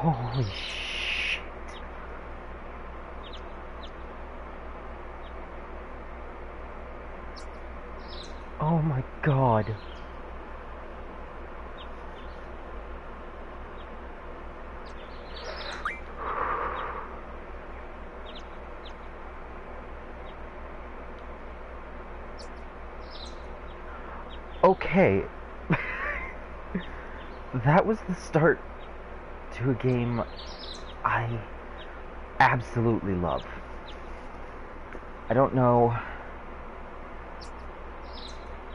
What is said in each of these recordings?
Holy shit. Oh my god. Okay. That was the start to a game I absolutely love. I don't know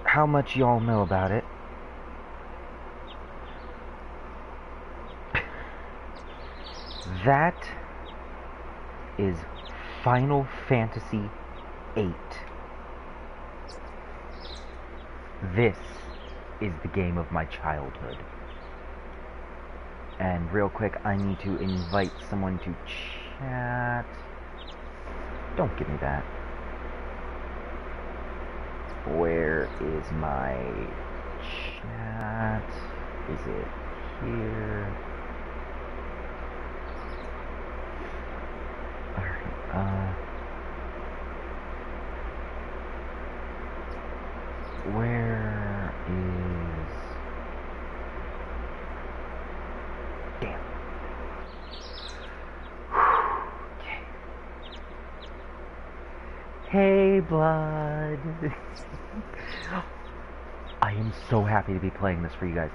how much y'all know about it. That is Final Fantasy VIII. This is the game of my childhood. And real quick, I need to invite someone to chat. Don't give me that. Where is my chat? Is it here? Alright, where is... Damn. Okay. Hey, Blood. I am so happy to be playing this for you guys.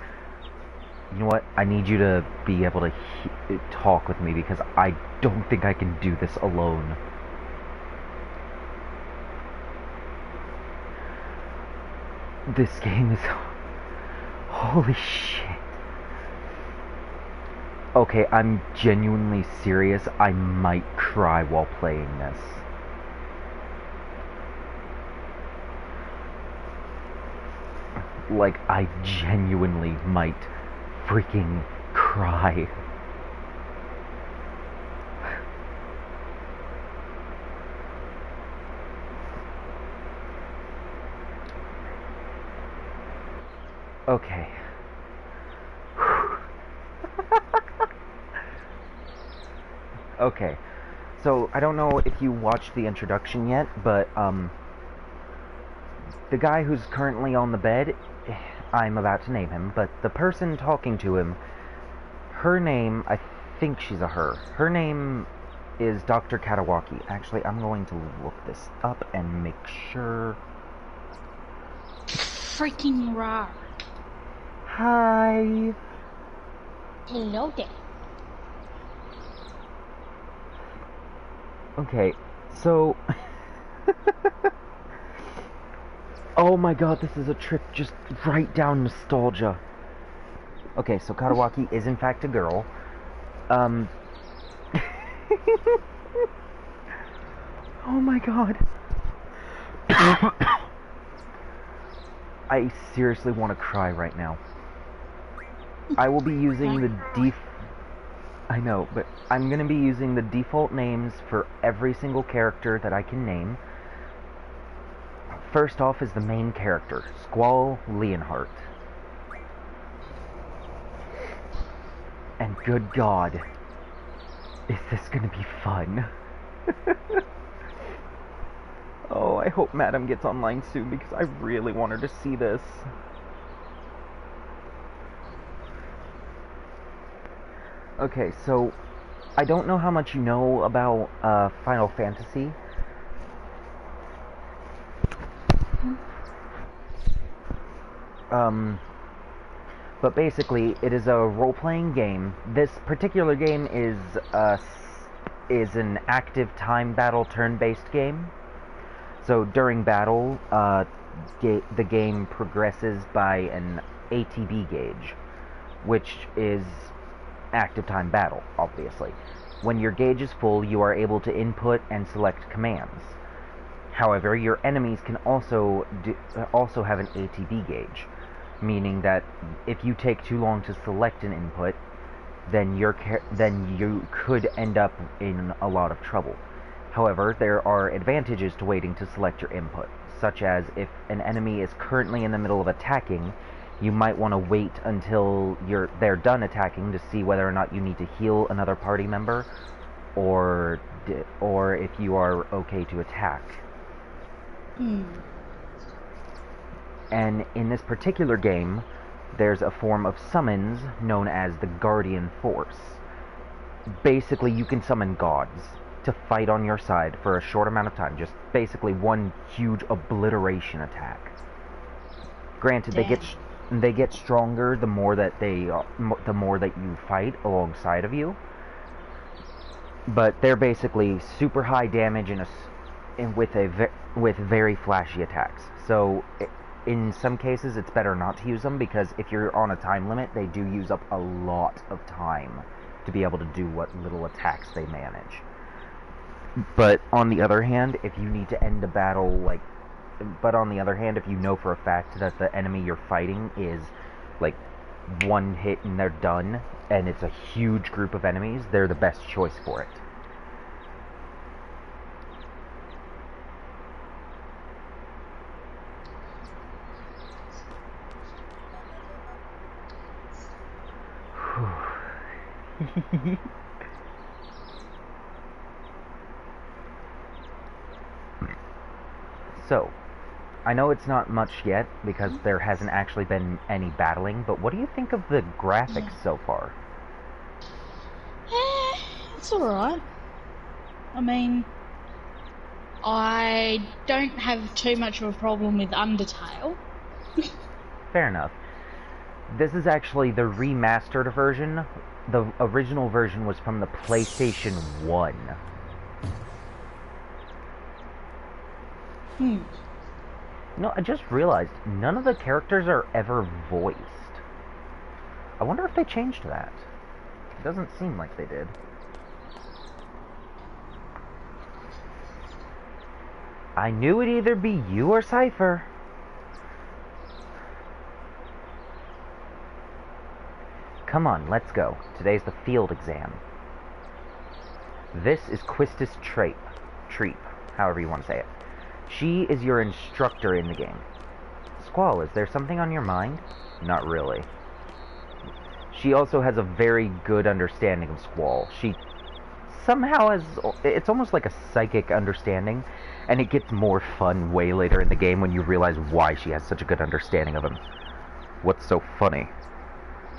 You know what? I need you to be able to talk with me because I don't think I can do this alone. This game is... Holy shit. Okay, I'm genuinely serious. I might cry while playing this. Like, I genuinely might freaking cry. Okay. Okay. So, I don't know if you watched the introduction yet, but, the guy who's currently on the bed, I'm about to name him, but the person talking to him, her name, I think she's a her. Her name is Dr. Katawaki. Actually, I'm going to look this up and make sure. Freaking rar. Hi. Hello there. Okay, so... Oh my god, this is a trip just right down nostalgia. Okay, so Katawaki is in fact a girl. Oh my god. I seriously want to cry right now. I will be using the I know, but I'm going to be using the default names for every single character that I can name. First off is the main character, Squall Leonhardt. And good God, is this going to be fun? Oh, I hope Madam gets online soon because I really want her to see this. Okay, so I don't know how much you know about Final Fantasy. But basically, it is a role-playing game. This particular game is an active time battle turn-based game. So during battle, the game progresses by an ATB gauge, which is active time battle, obviously. When your gauge is full, you are able to input and select commands. However, your enemies can also have an ATB gauge, meaning that if you take too long to select an input, then you could end up in a lot of trouble. However, there are advantages to waiting to select your input, such as if an enemy is currently in the middle of attacking, you might want to wait until they're done attacking to see whether or not you need to heal another party member, or if you are okay to attack. And in this particular game, there's a form of summons known as the Guardian Force. Basically, you can summon gods to fight on your side for a short amount of time. Just basically one huge obliteration attack. Granted, they get stronger the more that you fight alongside of you. But they're basically super high damage with very flashy attacks. So in some cases, it's better not to use them, because if you're on a time limit, they do use up a lot of time to be able to do what little attacks they manage. But on the other hand, if you need to end a battle, if you know for a fact that the enemy you're fighting is like one hit and they're done, and it's a huge group of enemies, they're the best choice for it. So, I know it's not much yet, because there hasn't actually been any battling, but what do you think of the graphics so far? It's alright. I mean, I don't have too much of a problem with Undertale. Fair enough. This is actually the remastered version. The original version was from the PlayStation 1. No, I just realized none of the characters are ever voiced. I wonder if they changed that. It doesn't seem like they did. I knew it'd either be you or Cypher. Come on, let's go. Today's the field exam. This is Quistis Treep, however you want to say it. She is your instructor in the game. Squall, is there something on your mind? Not really. She also has a very good understanding of Squall. She somehow has... It's almost like a psychic understanding, and it gets more fun way later in the game when you realize why she has such a good understanding of him. What's so funny?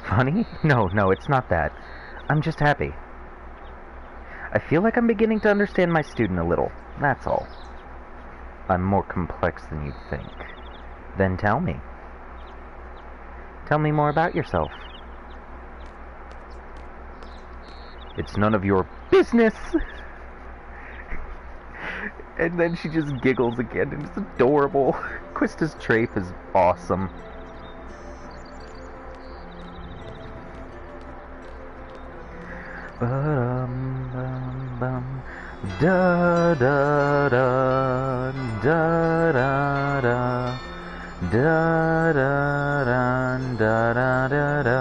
Funny? No, it's not that. I'm just happy. I feel like I'm beginning to understand my student a little. That's all. I'm more complex than you'd think. Then tell me. Tell me more about yourself. It's none of your business! And then she just giggles again, and it's adorable. Quistis Treep is awesome. Ba-dum-bum-bum. Da da da da da da da da da da da da.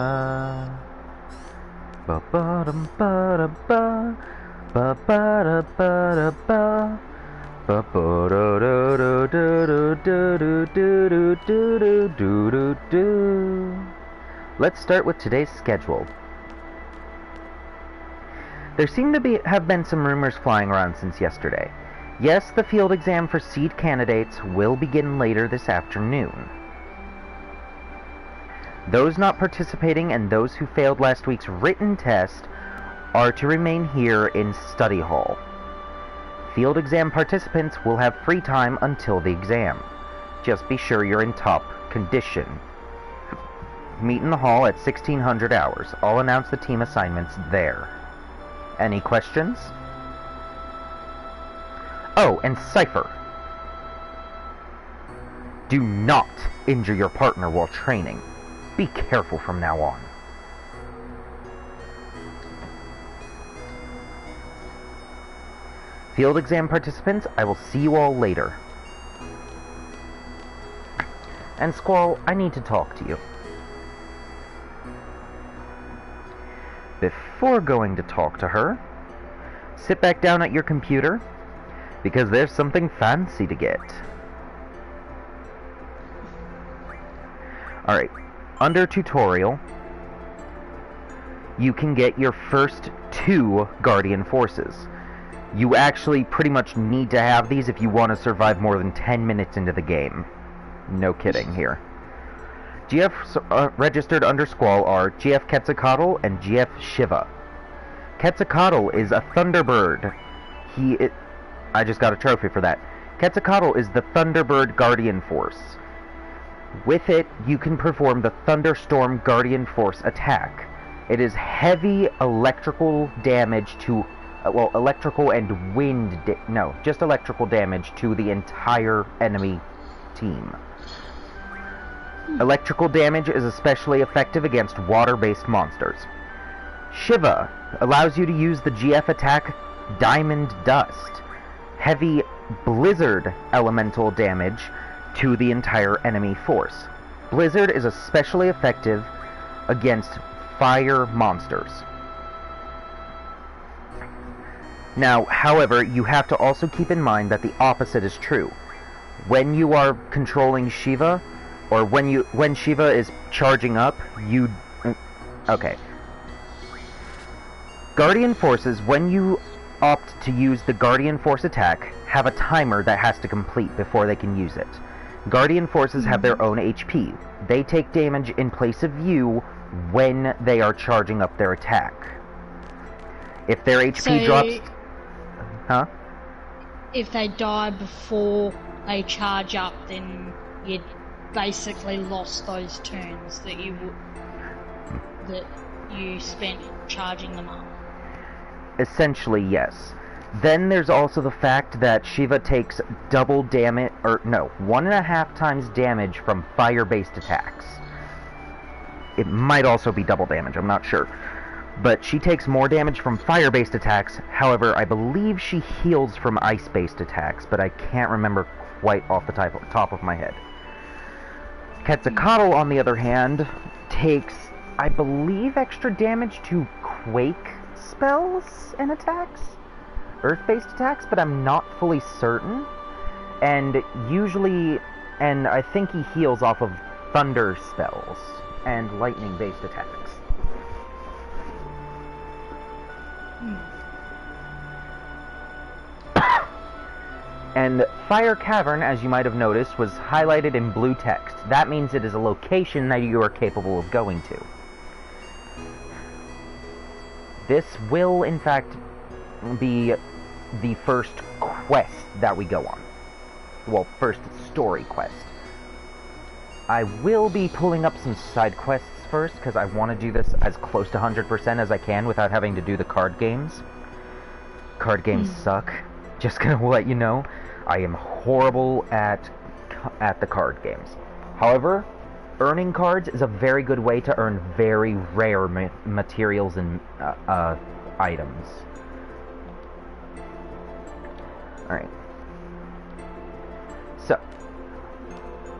Ba ba dum ba da ba ba ba da ba da ba ba ba da da da da da da da da da. Let's start with today's schedule. There seem to have been some rumors flying around since yesterday. Yes, the field exam for seed candidates will begin later this afternoon. Those not participating and those who failed last week's written test are to remain here in study hall. Field exam participants will have free time until the exam. Just be sure you're in top condition. Meet in the hall at 1600 hours. I'll announce the team assignments there. Any questions? Oh, and Cypher. Do not injure your partner while training. Be careful from now on. Field exam participants, I will see you all later. And Squall, I need to talk to you. Before going to talk to her, sit back down at your computer, because there's something fancy to get. Alright, under tutorial, you can get your first 2 Guardian Forces. You actually pretty much need to have these if you want to survive more than 10 minutes into the game. No kidding here. GF registered under Squall are GF Quetzalcoatl and GF Shiva. Quetzalcoatl is a Thunderbird. I just got a trophy for that. Quetzalcoatl is the Thunderbird Guardian Force. With it, you can perform the Thunderstorm Guardian Force attack. It is heavy electrical damage to... well, electrical and wind... no, just electrical damage to the entire enemy team. Electrical damage is especially effective against water-based monsters. Shiva allows you to use the GF attack Diamond Dust. Heavy blizzard elemental damage to the entire enemy force. Blizzard is especially effective against fire monsters. Now, however, you have to also keep in mind that the opposite is true. When you are controlling Shiva, or when Shiva is charging up, okay. Guardian Forces, when you opt to use the Guardian Force attack, have a timer that has to complete before they can use it. Guardian Forces have their own HP. They take damage in place of you when they are charging up their attack. If their HP drops... Huh? If they die before they charge up, then you basically lost those turns that you spent charging them up. Essentially, yes. Then there's also the fact that Shiva takes double damage, or no, 1.5 times damage from fire-based attacks. It might also be double damage, I'm not sure. But she takes more damage from fire-based attacks. However, I believe she heals from ice-based attacks, but I can't remember quite off the top of my head. Quetzalcoatl, on the other hand, takes, I believe, extra damage to quake spells and attacks? Earth-based attacks, but I'm not fully certain. And I think he heals off of thunder spells and lightning-based attacks. And Fire Cavern, as you might have noticed, was highlighted in blue text. That means it is a location that you are capable of going to. This will, in fact, be the first quest that we go on. Well, first story quest. I will be pulling up some side quests first, because I want to do this as close to 100% as I can without having to do the card games. Card games suck. Just gonna let you know, I am horrible at the card games. However, earning cards is a very good way to earn very rare materials and items. Alright. So,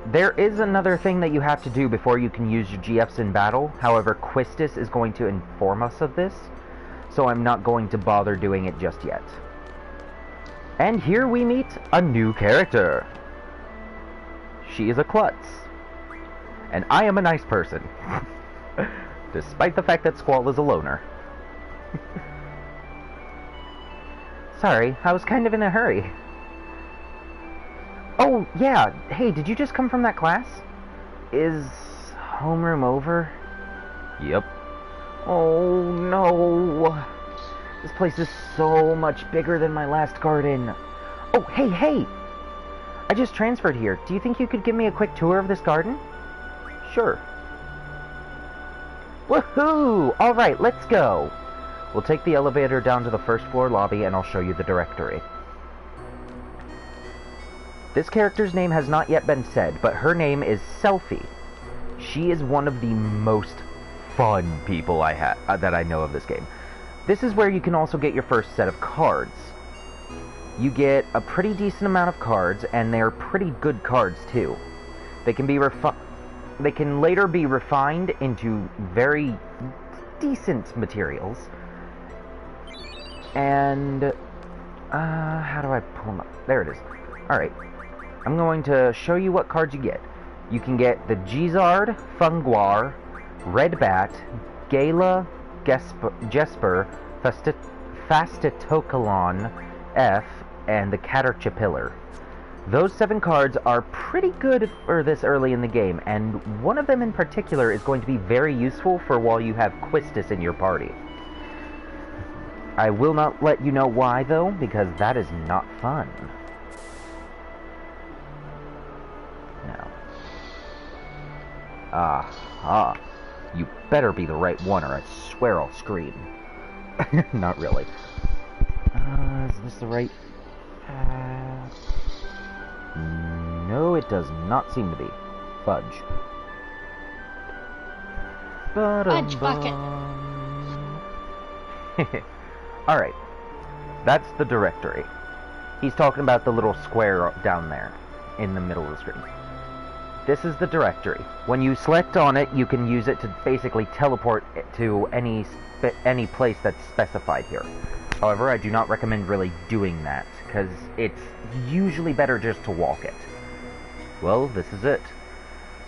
there is another thing that you have to do before you can use your GFs in battle. However, Quistis is going to inform us of this, so I'm not going to bother doing it just yet. And here we meet a new character. She is a klutz. And I am a nice person. Despite the fact that Squall is a loner. Sorry, I was kind of in a hurry. Oh, yeah. Hey, did you just come from that class? Is homeroom over? Yep. Oh, no. This place is so much bigger than my last garden. Oh, hey! I just transferred here. Do you think you could give me a quick tour of this garden? Sure. Woohoo! Alright, let's go. We'll take the elevator down to the first floor lobby and I'll show you the directory. This character's name has not yet been said, but her name is Selfie. She is one of the most fun people that I know of this game. This is where you can also get your first set of cards. You get a pretty decent amount of cards, and they're pretty good cards too. They can later be refined into very decent materials. And how do I pull them up? There it is. Alright. I'm going to show you what cards you get. You can get the Gizard, Funguar, Red Bat, Gala, Jesper, Fastitokalon F, and the Caterpillar. Those 7 cards are pretty good for this early in the game, and one of them in particular is going to be very useful for while you have Quistis in your party. I will not let you know why, though, because that is not fun. Now. Aha. You better be the right one, or I swear I'll scream. Not really. Is this the right path? No, it does not seem to be. Fudge. Fudge bucket. Alright. That's the directory. He's talking about the little square down there in the middle of the screen. This is the directory. When you select on it, you can use it to basically teleport to any place that's specified here. However, I do not recommend really doing that, because it's usually better just to walk it. Well, this is it.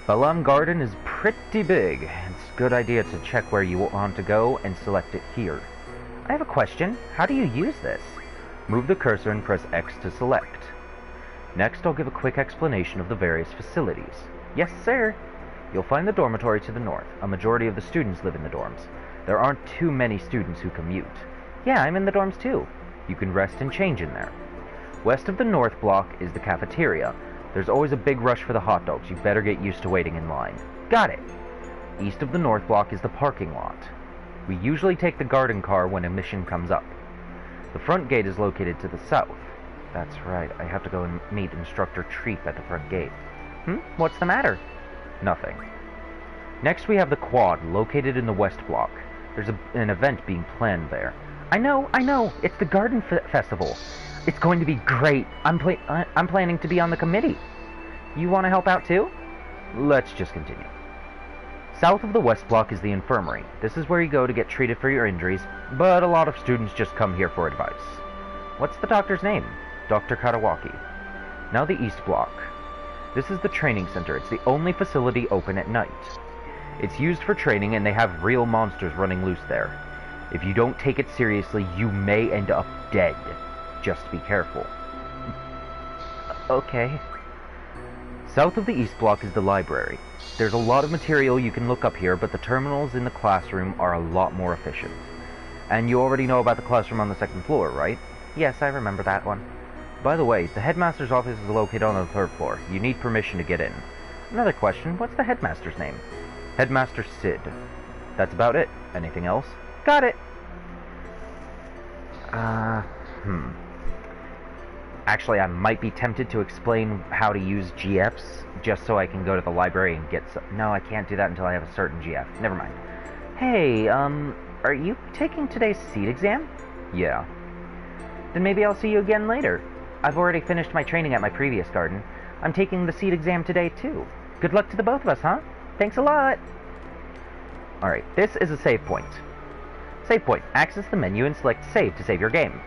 Balam Garden is pretty big. It's a good idea to check where you want to go and select it here. I have a question. How do you use this? Move the cursor and press X to select. Next, I'll give a quick explanation of the various facilities. Yes, sir! You'll find the dormitory to the north. A majority of the students live in the dorms. There aren't too many students who commute. Yeah, I'm in the dorms too. You can rest and change in there. West of the north block is the cafeteria. There's always a big rush for the hot dogs. You better get used to waiting in line. Got it! East of the north block is the parking lot. We usually take the garden car when a mission comes up. The front gate is located to the south. That's right, I have to go and meet Instructor Treef at the front gate. What's the matter? Nothing. Next we have the quad, located in the west block. There's an event being planned there. I know, it's the garden festival. It's going to be great. I'm planning to be on the committee. You want to help out too? Let's just continue. South of the west block is the infirmary. This is where you go to get treated for your injuries, but a lot of students just come here for advice. What's the doctor's name? Dr. Katawaki. Now the east block. This is the training center. It's the only facility open at night. It's used for training, and they have real monsters running loose there. If you don't take it seriously, you may end up dead. Just be careful. Okay. South of the east block is the library. There's a lot of material you can look up here, but the terminals in the classroom are a lot more efficient. And you already know about the classroom on the second floor, right? Yes, I remember that one. By the way, the headmaster's office is located on the third floor. You need permission to get in. Another question, what's the headmaster's name? Headmaster Sid. That's about it. Anything else? Got it! Actually, I might be tempted to explain how to use GFs, just so I can go to the library and get some... No, I can't do that until I have a certain GF. Never mind. Hey, are you taking today's seed exam? Yeah. Then maybe I'll see you again later. I've already finished my training at my previous garden. I'm taking the seed exam today, too. Good luck to the both of us, huh? Thanks a lot! Alright, this is a save point. Save point. Access the menu and select Save to save your game.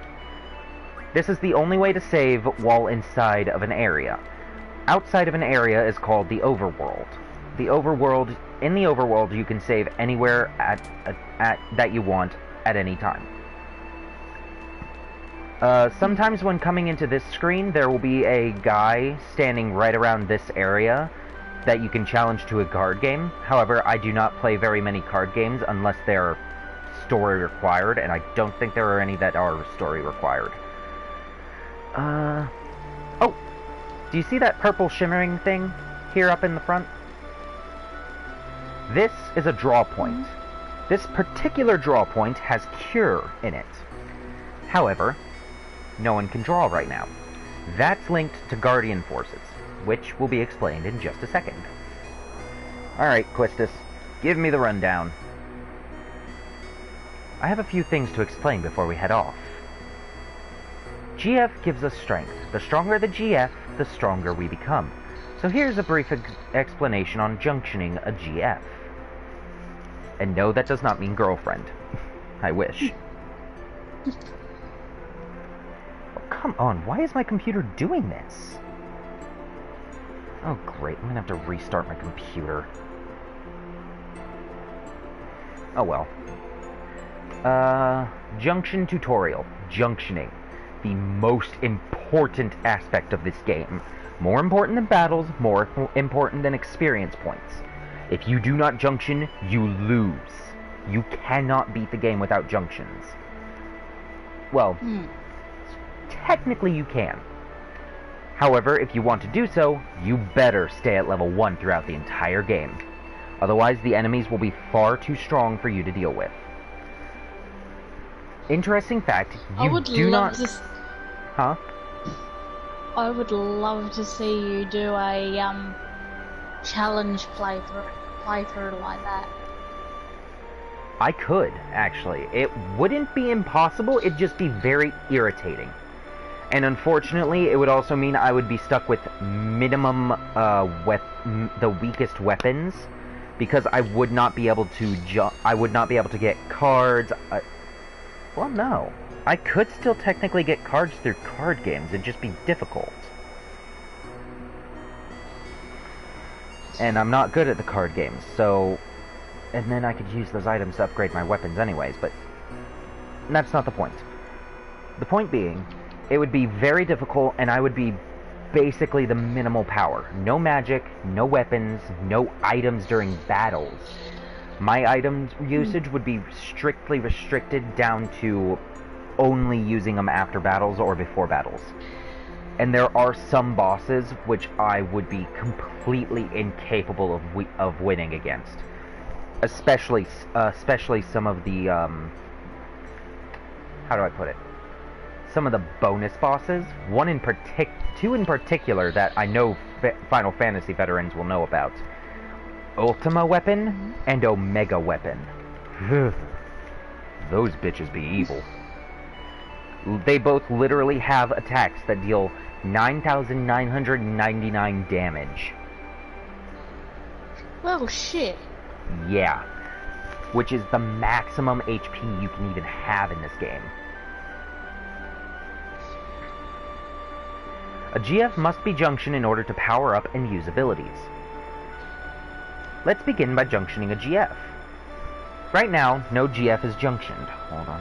This is the only way to save while inside of an area. Outside of an area is called the overworld. In the overworld, you can save anywhere that you want at any time. Sometimes when coming into this screen, there will be a guy standing right around this area that you can challenge to a card game. However, I do not play very many card games unless they're story required, and I don't think there are any that are story required. Oh! Do you see that purple shimmering thing here up in the front? This is a draw point. This particular draw point has Cure in it. However, no one can draw right now. That's linked to Guardian Forces, which will be explained in just a second. Alright, Quistis, give me the rundown. I have a few things to explain before we head off. GF gives us strength. The stronger the GF, the stronger we become. So here's a brief explanation on junctioning a GF. And no, that does not mean girlfriend. I wish. Oh, come on, why is my computer doing this? Oh great, I'm gonna have to restart my computer. Oh well. Junction tutorial. Junctioning. The most important aspect of this game. More important than battles, more important than experience points. If you do not junction, you lose. You cannot beat the game without junctions. Well, technically you can. However, if you want to do so, you better stay at level 1 throughout the entire game. Otherwise, the enemies will be far too strong for you to deal with. Interesting fact, you do not... Huh? I would love to see you do a challenge playthrough like that. I could, actually. It wouldn't be impossible, it'd just be very irritating. And unfortunately, it would also mean I would be stuck with minimum, the weakest weapons, because I would not be able to get cards. Well, no. I could still technically get cards through card games, it'd just be difficult. And I'm not good at the card games, so... And then I could use those items to upgrade my weapons anyways, but... That's not the point. The point being, it would be very difficult, and I would be basically the minimal power. No magic, no weapons, no items during battles. My items usage would be strictly restricted down to only using them after battles or before battles. And there are some bosses which I would be completely incapable of winning against. Especially some of the, how do I put it? Some of the bonus bosses. Two in particular that I know Final Fantasy veterans will know about. Ultima Weapon and Omega Weapon. Those bitches be evil. They both literally have attacks that deal 9,999 damage. Well, shit. Yeah. Which is the maximum HP you can even have in this game. A GF must be junctioned in order to power up and use abilities. Let's begin by junctioning a GF. Right now, no GF is junctioned. Hold on.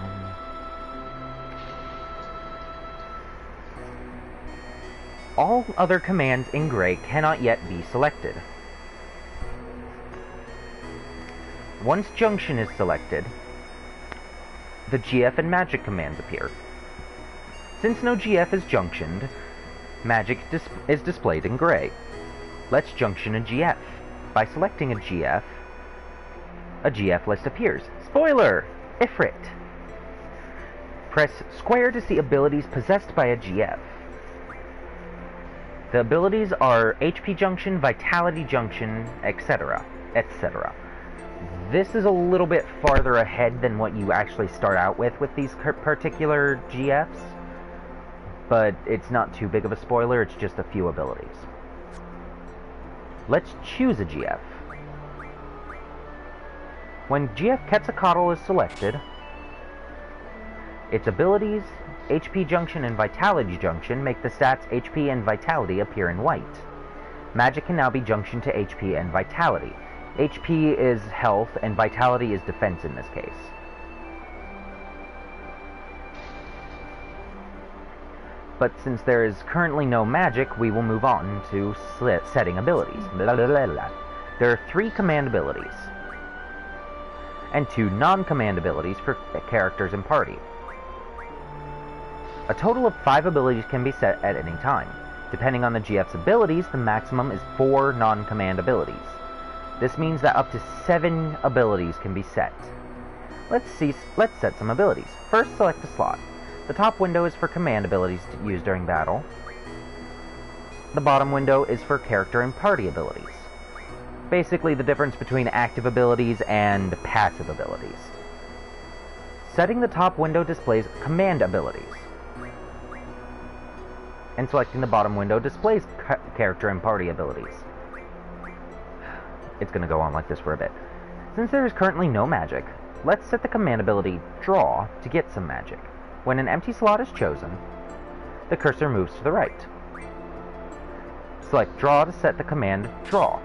All other commands in gray cannot yet be selected. Once junction is selected, the GF and magic commands appear. Since no GF is junctioned, magic is displayed in gray. Let's junction a GF. By selecting a GF list appears. Spoiler! Ifrit! Press square to see abilities possessed by a GF. The abilities are HP Junction, Vitality Junction, etc., etc. This is a little bit farther ahead than what you actually start out with these particular GFs, but it's not too big of a spoiler, it's just a few abilities. Let's choose a GF. When GF Quetzalcoatl is selected, its abilities, HP Junction and Vitality Junction, make the stats HP and Vitality appear in white. Magic can now be junctioned to HP and Vitality. HP is health, and Vitality is defense in this case. But since there is currently no magic, we will move on to setting abilities. Blah, blah, blah, blah. There are 3 command abilities, and 2 non-command abilities for characters and party. A total of 5 abilities can be set at any time. Depending on the GF's abilities, the maximum is 4 non-command abilities. This means that up to 7 abilities can be set. Let's set some abilities. First, select a slot. The top window is for command abilities to use during battle. The bottom window is for character and party abilities. Basically, the difference between active abilities and passive abilities. Setting the top window displays command abilities. And selecting the bottom window displays character and party abilities. It's going to go on like this for a bit. Since there is currently no magic, let's set the command ability Draw to get some magic. When an empty slot is chosen, the cursor moves to the right. Select draw to set the command draw.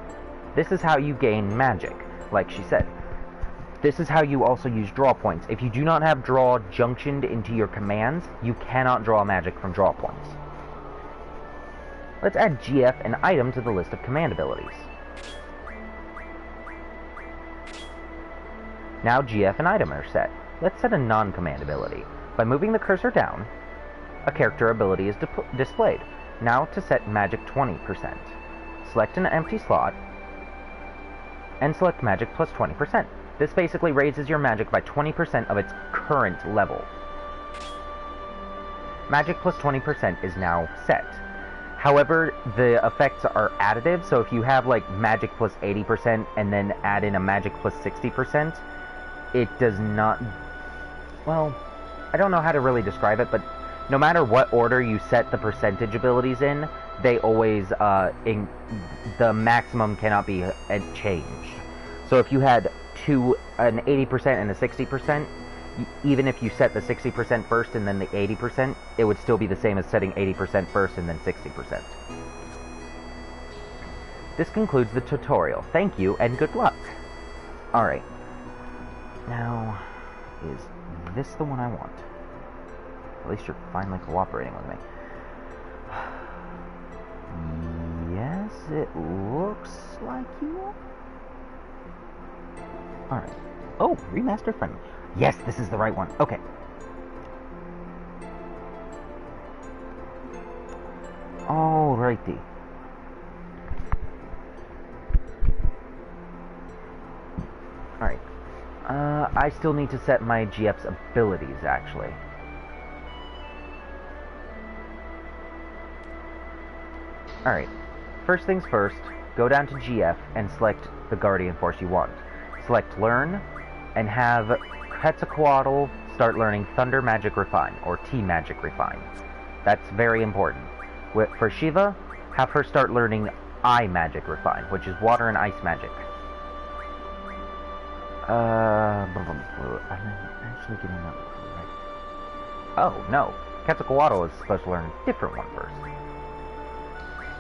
This is how you gain magic, like she said. This is how you also use draw points. If you do not have draw junctioned into your commands, you cannot draw magic from draw points. Let's add GF and item to the list of command abilities. Now GF and item are set. Let's set a non-command ability. By moving the cursor down, a character ability is displayed. Now to set magic 20%. Select an empty slot, and select magic plus 20%. This basically raises your magic by 20% of its current level. Magic plus 20% is now set. However, the effects are additive, so if you have like magic plus 80% and then add in a magic plus 60%, it does not... Well, I don't know how to really describe it, but no matter what order you set the percentage abilities in, they always, the maximum cannot be changed. So if you had an 80% and a 60%, even if you set the 60% first and then the 80%, it would still be the same as setting 80% first and then 60%. This concludes the tutorial. Thank you and good luck. Alright. Now, is this the one I want? At least you're finally cooperating with me. Yes, it looks like you are. Alright. Oh, remaster friendly. Yes, this is the right one. Okay. Alrighty. Alright. I still need to set my GF's abilities, actually. Alright. First things first, go down to GF and select the Guardian Force you want. Select Learn, and have Quetzalcoatl start learning Thunder Magic Refine, or T-Magic Refine. That's very important. For Shiva, have her start learning I Magic Refine, which is Water and Ice Magic. I'm actually getting that right. Oh, no. Quetzalcoatl is supposed to learn a different one first.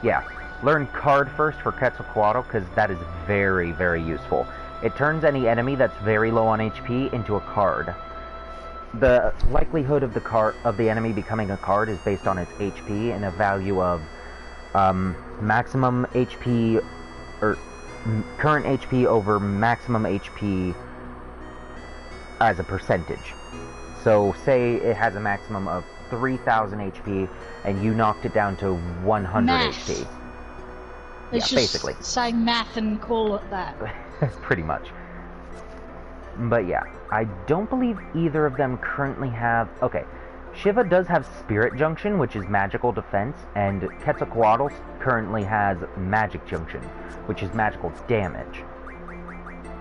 Yeah, learn Card first for Quetzalcoatl, because that is very, very useful. It turns any enemy that's very low on HP into a card. The likelihood of the enemy becoming a card is based on its HP and a value of maximum HP or current HP over maximum HP as a percentage. So say it has a maximum of 3,000 HP and you knocked it down to 100 HP. Let's yeah, just basically. say math and call it that. Pretty much. But yeah, I don't believe either of them currently have... Okay, Shiva does have Spirit Junction, which is magical defense, and Quetzalcoatl currently has Magic Junction, which is magical damage.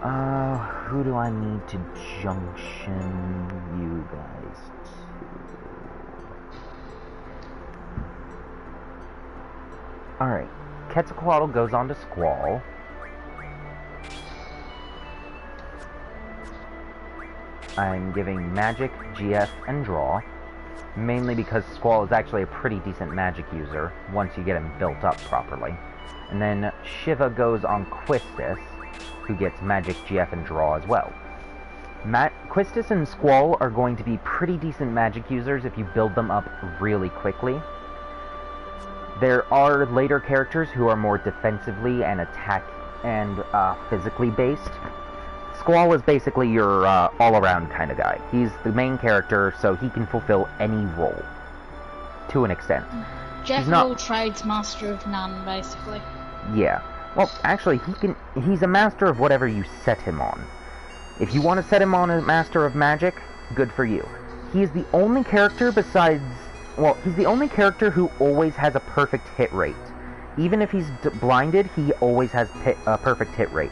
Who do I need to junction you guys to? Alright, Quetzalcoatl goes on to Squall. I'm giving Magic, GF, and Draw, mainly because Squall is actually a pretty decent magic user once you get him built up properly. And then Shiva goes on Quistis, who gets Magic, GF, and Draw as well. Quistis and Squall are going to be pretty decent magic users if you build them up really quickly. There are later characters who are more defensively and attack and physically based. Squall is basically your all-around kind of guy. He's the main character, so he can fulfill any role, to an extent. Jack of all trades, master of none, basically. Yeah. Well, actually, he's a master of whatever you set him on. If you want to set him on a master of magic, good for you. He is the only character besides... Well, he's the only character who always has a perfect hit rate. Even if he's blinded, he always has a perfect hit rate.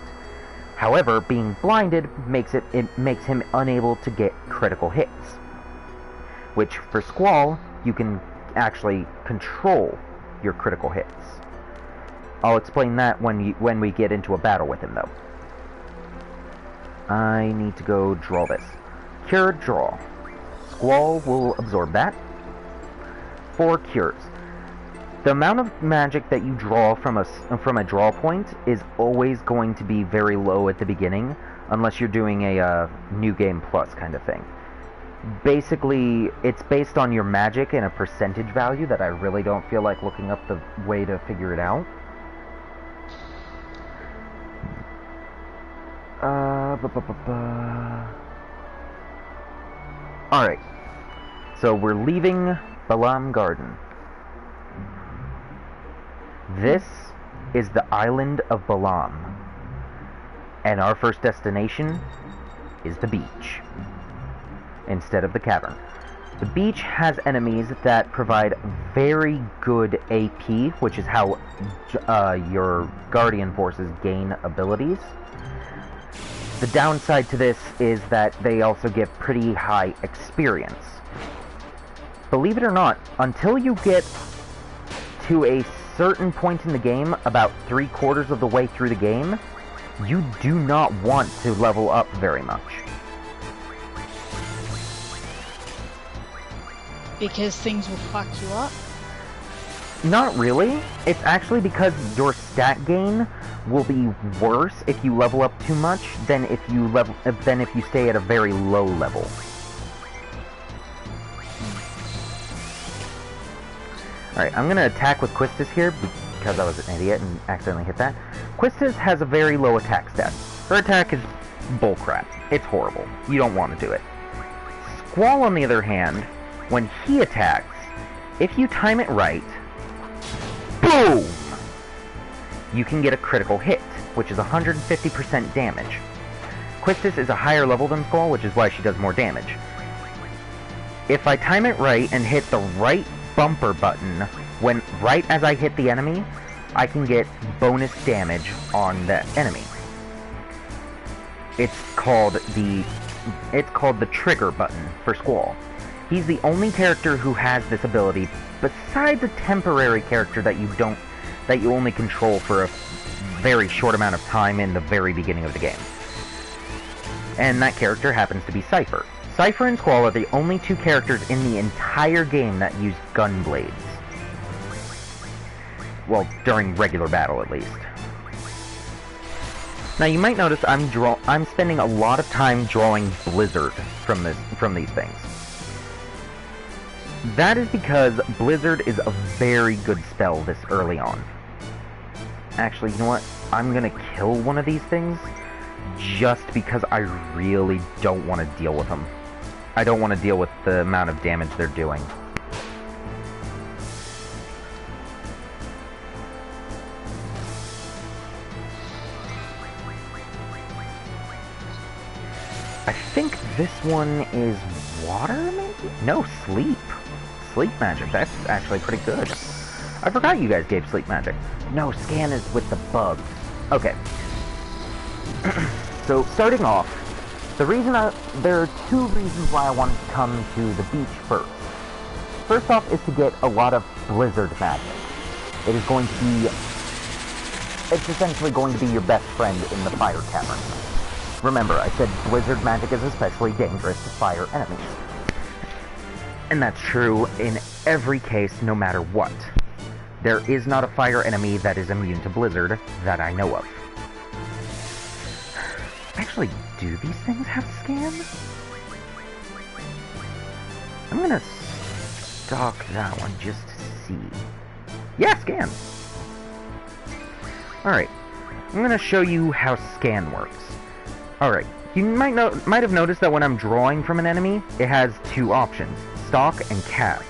However, being blinded makes him unable to get critical hits. Which, for Squall, you can actually control your critical hits. I'll explain that when we get into a battle with him, though. I need to go draw this. Cure, draw. Squall will absorb that. 4 cures. The amount of magic that you draw from a draw point is always going to be very low at the beginning, unless you're doing a New Game Plus kind of thing. Basically, it's based on your magic and a percentage value that I really don't feel like looking up the way to figure it out. Alright, so we're leaving Balam Garden. This is the island of Balam, and our first destination is the beach, instead of the cavern. The beach has enemies that provide very good AP, which is how your Guardian forces gain abilities. The downside to this is that they also give pretty high experience. Believe it or not, until you get to a certain point in the game, about 3/4 of the way through the game, you do not want to level up very much. Because things will fuck you up? Not really. It's actually because your stat gain will be worse if you level up too much than if you stay at a very low level. Alright, I'm gonna attack with Quistis here because I was an idiot and accidentally hit that. Quistis has a very low attack stat. Her attack is bullcrap. It's horrible. You don't want to do it. Squall, on the other hand, when he attacks, if you time it right, boom! You can get a critical hit, which is 150% damage. Quistis is a higher level than Squall, which is why she does more damage. If I time it right and hit the right bumper button, right as I hit the enemy, I can get bonus damage on that enemy. It's called the trigger button for Squall. He's the only character who has this ability, besides a temporary character that you only control for a very short amount of time in the very beginning of the game. And that character happens to be Cypher. Cypher and Squall are the only two characters in the entire game that use gun blades. Well, during regular battle at least. Now you might notice I'm spending a lot of time drawing Blizzard from these things. That is because Blizzard is a very good spell this early on. Actually, you know what? I'm gonna kill one of these things just because I really don't want to deal with them. I don't want to deal with the amount of damage they're doing. I think this one is water, maybe? No, sleep. Sleep magic. That's actually pretty good. I forgot you guys gave sleep magic. No, scan is with the bugs. Okay. So, starting off, there are two reasons why I wanted to come to the beach first. First off is to get a lot of Blizzard magic. It's essentially going to be your best friend in the fire cavern. Remember, I said Blizzard magic is especially dangerous to fire enemies. And that's true in every case, no matter what. There is not a fire enemy that is immune to Blizzard that I know of. Actually, do these things have scan? I'm gonna stalk that one just to see. Yeah, scan! Alright, I'm gonna show you how scan works. Alright, you might have noticed that when I'm drawing from an enemy, it has two options, stalk and cast.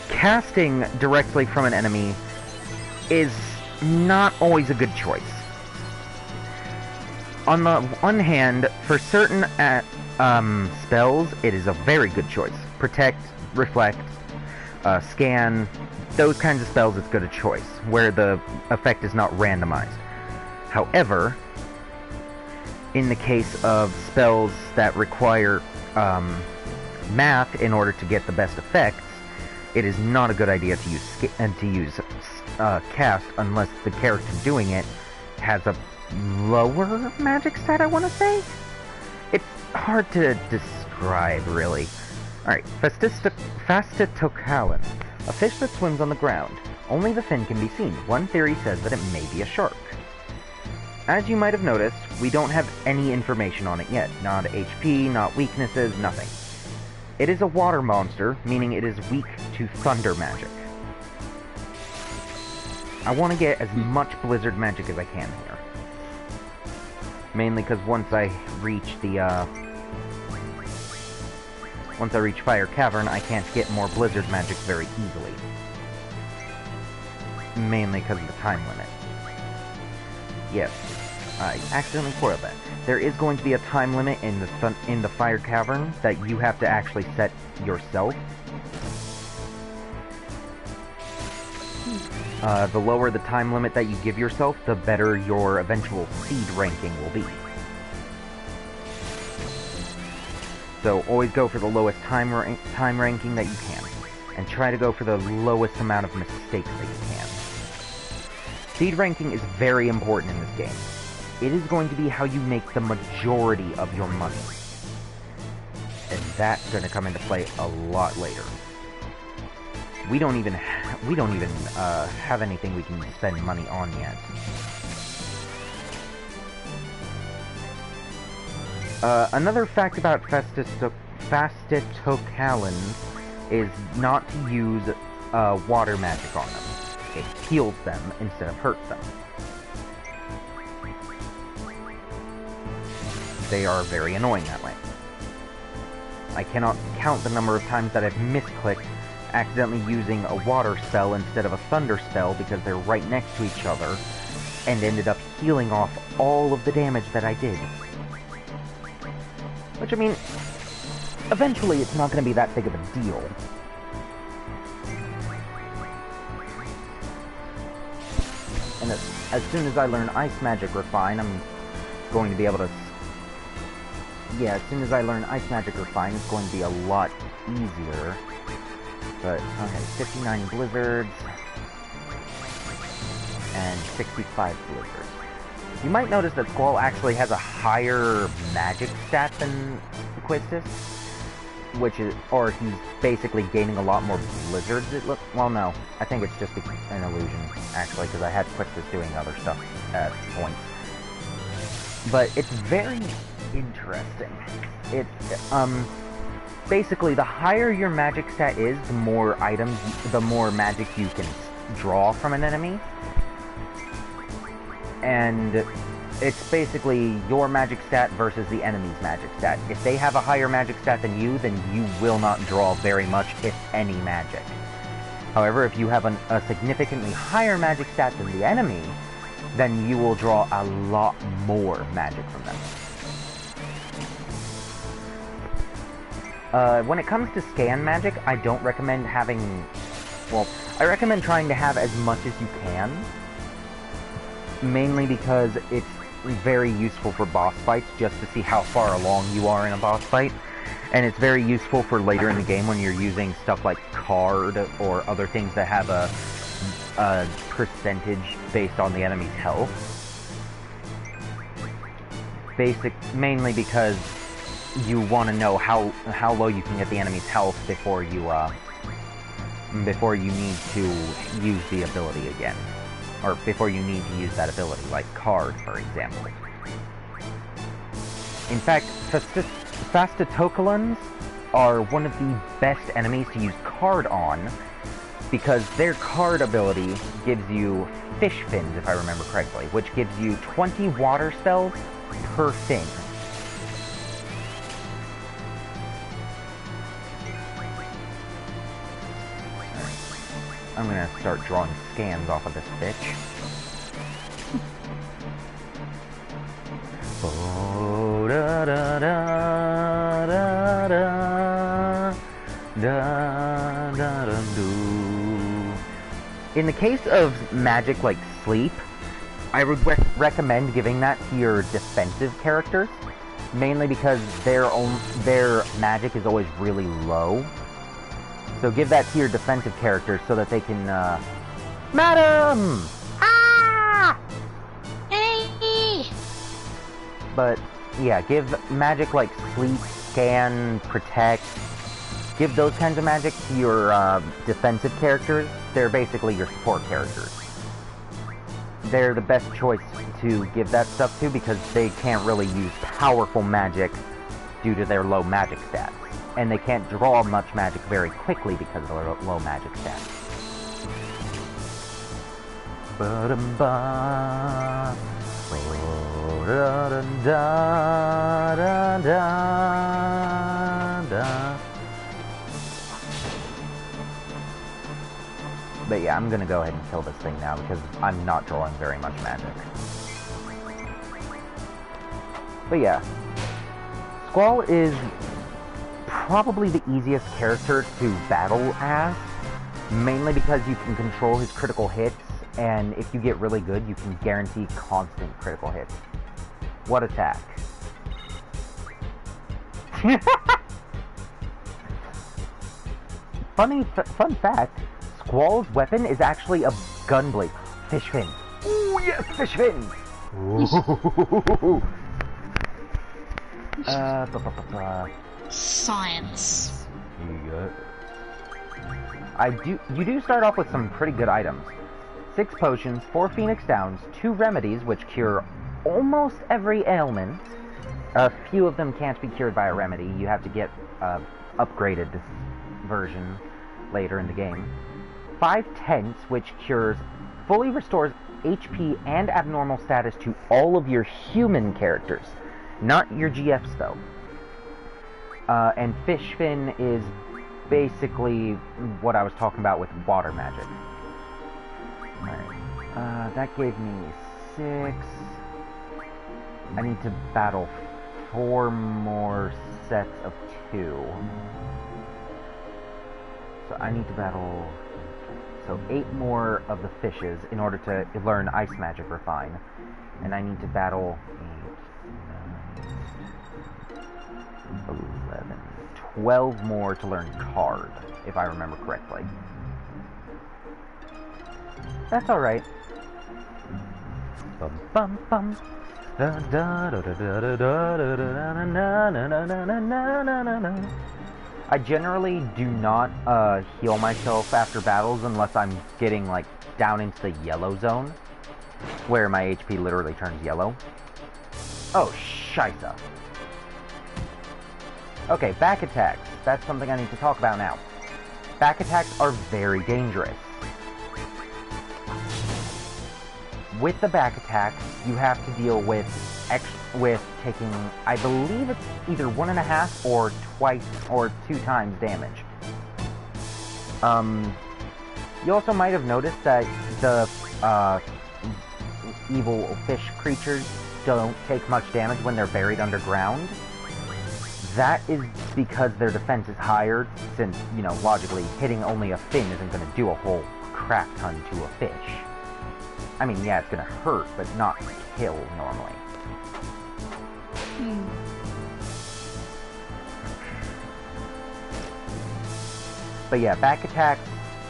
Casting directly from an enemy is not always a good choice. On the one hand, for certain spells, it is a very good choice. Protect, reflect, scan, those kinds of spells, it's good a choice, where the effect is not randomized. However, in the case of spells that require math in order to get the best effects, it is not a good idea to use cast unless the character doing it has a lower magic stat, I want to say? It's hard to describe, really. Alright, Fastitokalan. A fish that swims on the ground. Only the fin can be seen. One theory says that it may be a shark. As you might have noticed, we don't have any information on it yet. Not HP, not weaknesses, nothing. It is a water monster, meaning it is weak to thunder magic. I want to get as much blizzard magic as I can here. Mainly because once I reach Fire Cavern, I can't get more blizzard magic very easily. Mainly because of the time limit. Yes, I accidentally spoiled that. There is going to be a time limit in the Fire Cavern that you have to actually set yourself. The lower the time limit that you give yourself, the better your eventual seed ranking will be. So always go for the lowest time ranking that you can, and try to go for the lowest amount of mistakes that you can. Seed ranking is very important in this game. It is going to be how you make the majority of your money. And that's going to come into play a lot later. We don't even have anything we can spend money on yet. Another fact about Fastitocalans is not to use water magic on them. It heals them instead of hurts them. They are very annoying that way. I cannot count the number of times that I've misclicked accidentally using a water spell instead of a thunder spell because they're right next to each other, and ended up healing off all of the damage that I did. Which, I mean, eventually it's not going to be that big of a deal. And as soon as I learn Ice Magic Refine, I'm going to be able to... Yeah, as soon as I learn Ice Magic Refine, it's going to be a lot easier. But, okay, 59 blizzards, and 65 blizzards. You might notice that Squall actually has a higher magic stat than Quistis, which is, or he's basically gaining a lot more blizzards, well, no, I think it's just an illusion, actually, because I had Quistis doing other stuff at points. But it's very interesting. Basically, the higher your magic stat is, the more magic you can draw from an enemy. And it's basically your magic stat versus the enemy's magic stat. If they have a higher magic stat than you, then you will not draw very much, if any, magic. However, if you have a significantly higher magic stat than the enemy, then you will draw a lot more magic from them. When it comes to scan magic, I don't recommend having... Well, I recommend trying to have as much as you can. Mainly because it's very useful for boss fights, just to see how far along you are in a boss fight. And it's very useful for later in the game when you're using stuff like card or other things that have a percentage based on the enemy's health. Mainly because you want to know how low you can get the enemy's health before you need to use the ability again. Or before you need to use that ability, like card, for example. In fact, Fastitocalans are one of the best enemies to use card on, because their card ability gives you fish fins, if I remember correctly, which gives you 20 water spells per fin. I'm gonna start drawing scans off of this bitch. Oh, da da da da da da da da do. In the case of magic like sleep, I would recommend giving that to your defensive characters, mainly because their magic is always really low. So give that to your defensive characters so that they can, Madam! Ah! Hey! But, yeah, give magic like Sleep, Scan, Protect, give those kinds of magic to your defensive characters, they're basically your support characters. They're the best choice to give that stuff to because they can't really use powerful magic due to their low magic stats. And they can't draw much magic very quickly because of their low magic stats. Ba-dum-ba. Oh, da-da-da-da-da-da. But yeah, I'm gonna go ahead and kill this thing now because I'm not drawing very much magic. But yeah, Squall is probably the easiest character to battle as, mainly because you can control his critical hits, and if you get really good, you can guarantee constant critical hits. What attack? Fun fact, Squall's weapon is actually a gun blade. Fish fin. Ooh, yes, fish fin! Science. You do start off with some pretty good items. 6 potions, 4 Phoenix Downs, 2 remedies, which cure almost every ailment. A few of them can't be cured by a remedy. You have to get an upgraded version later in the game. 5 Tents, which fully restores HP and abnormal status to all of your human characters. Not your GFs, though. And Fish Fin is basically what I was talking about with water magic. Alright. That gave me 6. I need to battle 4 more sets of 2. So I need to battle... So 8 more of the fishes in order to learn Ice Magic Refine. And I need to battle 8, 9, 11, 12 more to learn Card, if I remember correctly. That's alright. Bum bum bum. I generally do not heal myself after battles unless I'm getting like down into the yellow zone, where my HP literally turns yellow. Oh, scheisse. Okay, back attacks. That's something I need to talk about now. Back attacks are very dangerous. With the back attack, you have to deal with taking, I believe it's either 1.5 or twice or 2 times damage. You also might have noticed that the evil fish creatures don't take much damage when they're buried underground. That is because their defense is higher, since, you know, logically, hitting only a fin isn't going to do a whole crap ton to a fish. I mean, yeah, it's going to hurt, but not kill normally. But yeah, back attacks,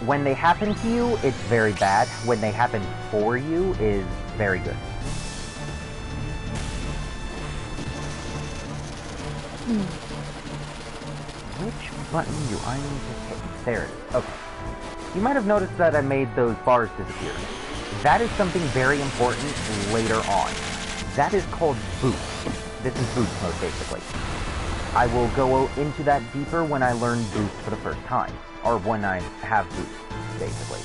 when they happen to you, it's very bad. When they happen for you, is very good. Which button do I need to hit? There it is. Okay. You might have noticed that I made those bars disappear. That is something very important later on. That is called boost. This is boost mode, basically. I will go into that deeper when I learn boost for the first time. Or when I have boost, basically.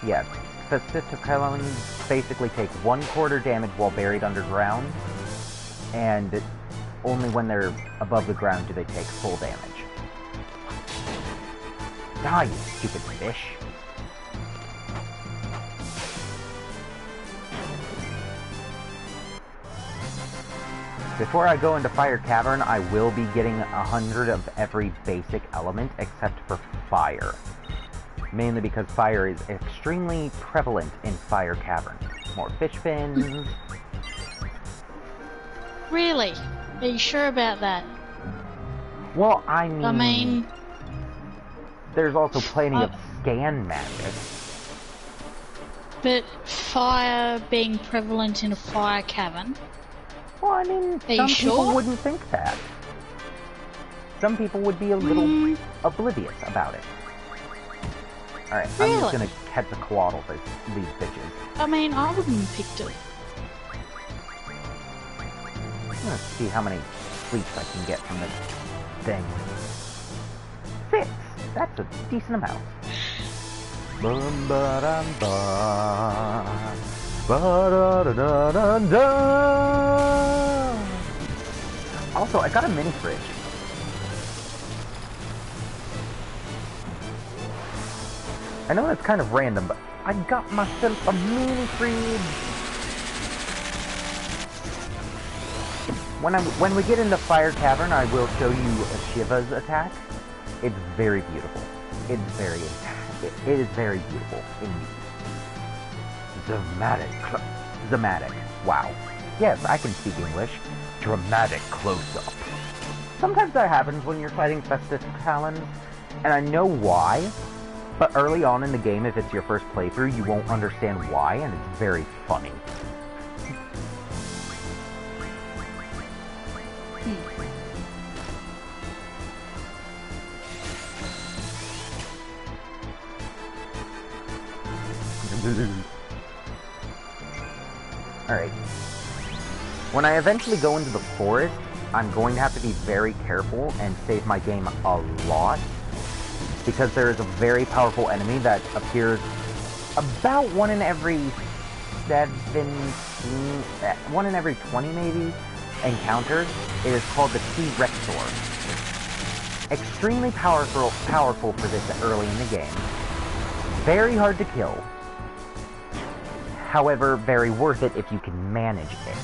Yeah, Fascistokelons basically take 1/4 damage while buried underground, and only when they're above the ground do they take full damage. Die, you stupid fish! Before I go into Fire Cavern, I will be getting 100 of every basic element except for fire. Mainly because fire is extremely prevalent in Fire Cavern. More fish fins. Really? Are you sure about that? Well, I mean... there's also plenty of scan magic. But fire being prevalent in a fire cavern? Well, I mean, some people wouldn't think that. some people would be a little oblivious about it. Alright, Really? I'm just gonna catch a Quaddle for these bitches. I mean, I wouldn't have picked it. I'm gonna see how many sleeps I can get from this thing. 6! That's a decent amount. Bum ba dum ba. Ba da da da da da. Also, I got a mini fridge. I know that's kind of random, but I got myself a mini fridge. When we get into Fire Cavern, I will show you Shiva's attack. It's very beautiful. It is very beautiful indeed. Dramatic. Wow. Yes, I can speak English. Dramatic close-up. Sometimes that happens when you're fighting Festus Talons, and I know why, but early on in the game, if it's your first playthrough, you won't understand why, and it's very funny. Alright. When I eventually go into the forest, I'm going to have to be very careful and save my game a lot, because there is a very powerful enemy that appears about 1 in every 20 maybe encounters. It is called the T-Rexor. Extremely powerful for this early in the game. Very hard to kill. However, very worth it if you can manage it.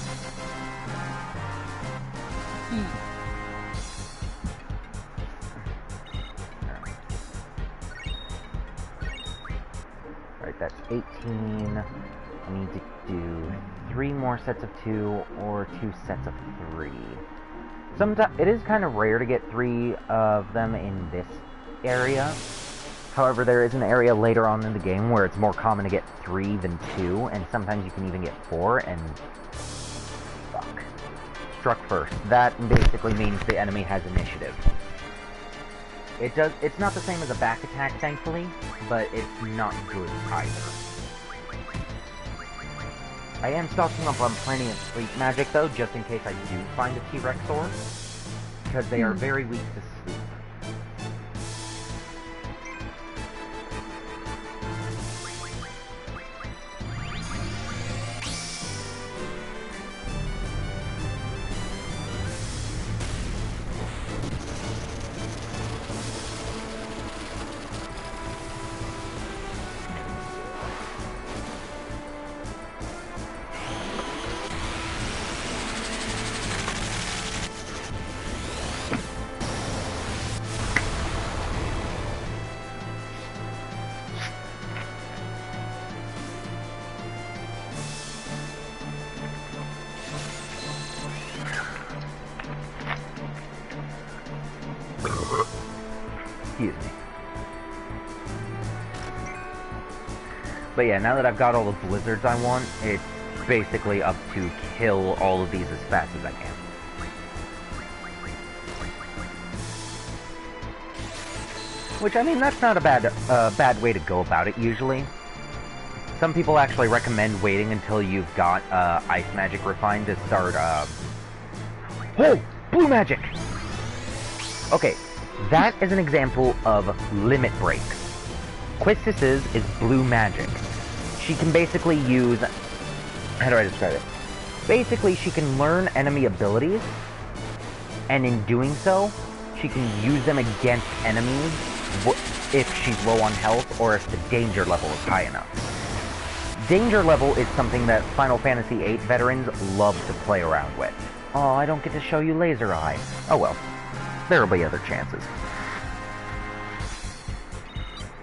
Alright, that's 18. I need to do 3 more sets of 2 or 2 sets of 3. Sometimes it is kind of rare to get 3 of them in this area. However, there is an area later on in the game where it's more common to get 3 than 2, and sometimes you can even get 4, and... fuck. Struck first. That basically means the enemy has initiative. It's not the same as a back attack, thankfully, but it's not good either. I am stocking up on plenty of sleep magic, though, just in case I do find a T-Rexor, because they are very weak to sleep. Excuse me. But yeah, now that I've got all the blizzards I want, it's basically up to kill all of these as fast as I can. Which, I mean, that's not a bad way to go about it, usually. Some people actually recommend waiting until you've got Ice Magic refined to start, Oh! Blue Magic! Okay, that is an example of limit breaks. Quistis's is blue magic. She can basically use... how do I describe it? Basically, she can learn enemy abilities, and in doing so, she can use them against enemies if she's low on health or if the danger level is high enough. Danger level is something that Final Fantasy VIII veterans love to play around with. Oh, I don't get to show you Laser Eye. Oh well. There'll be other chances.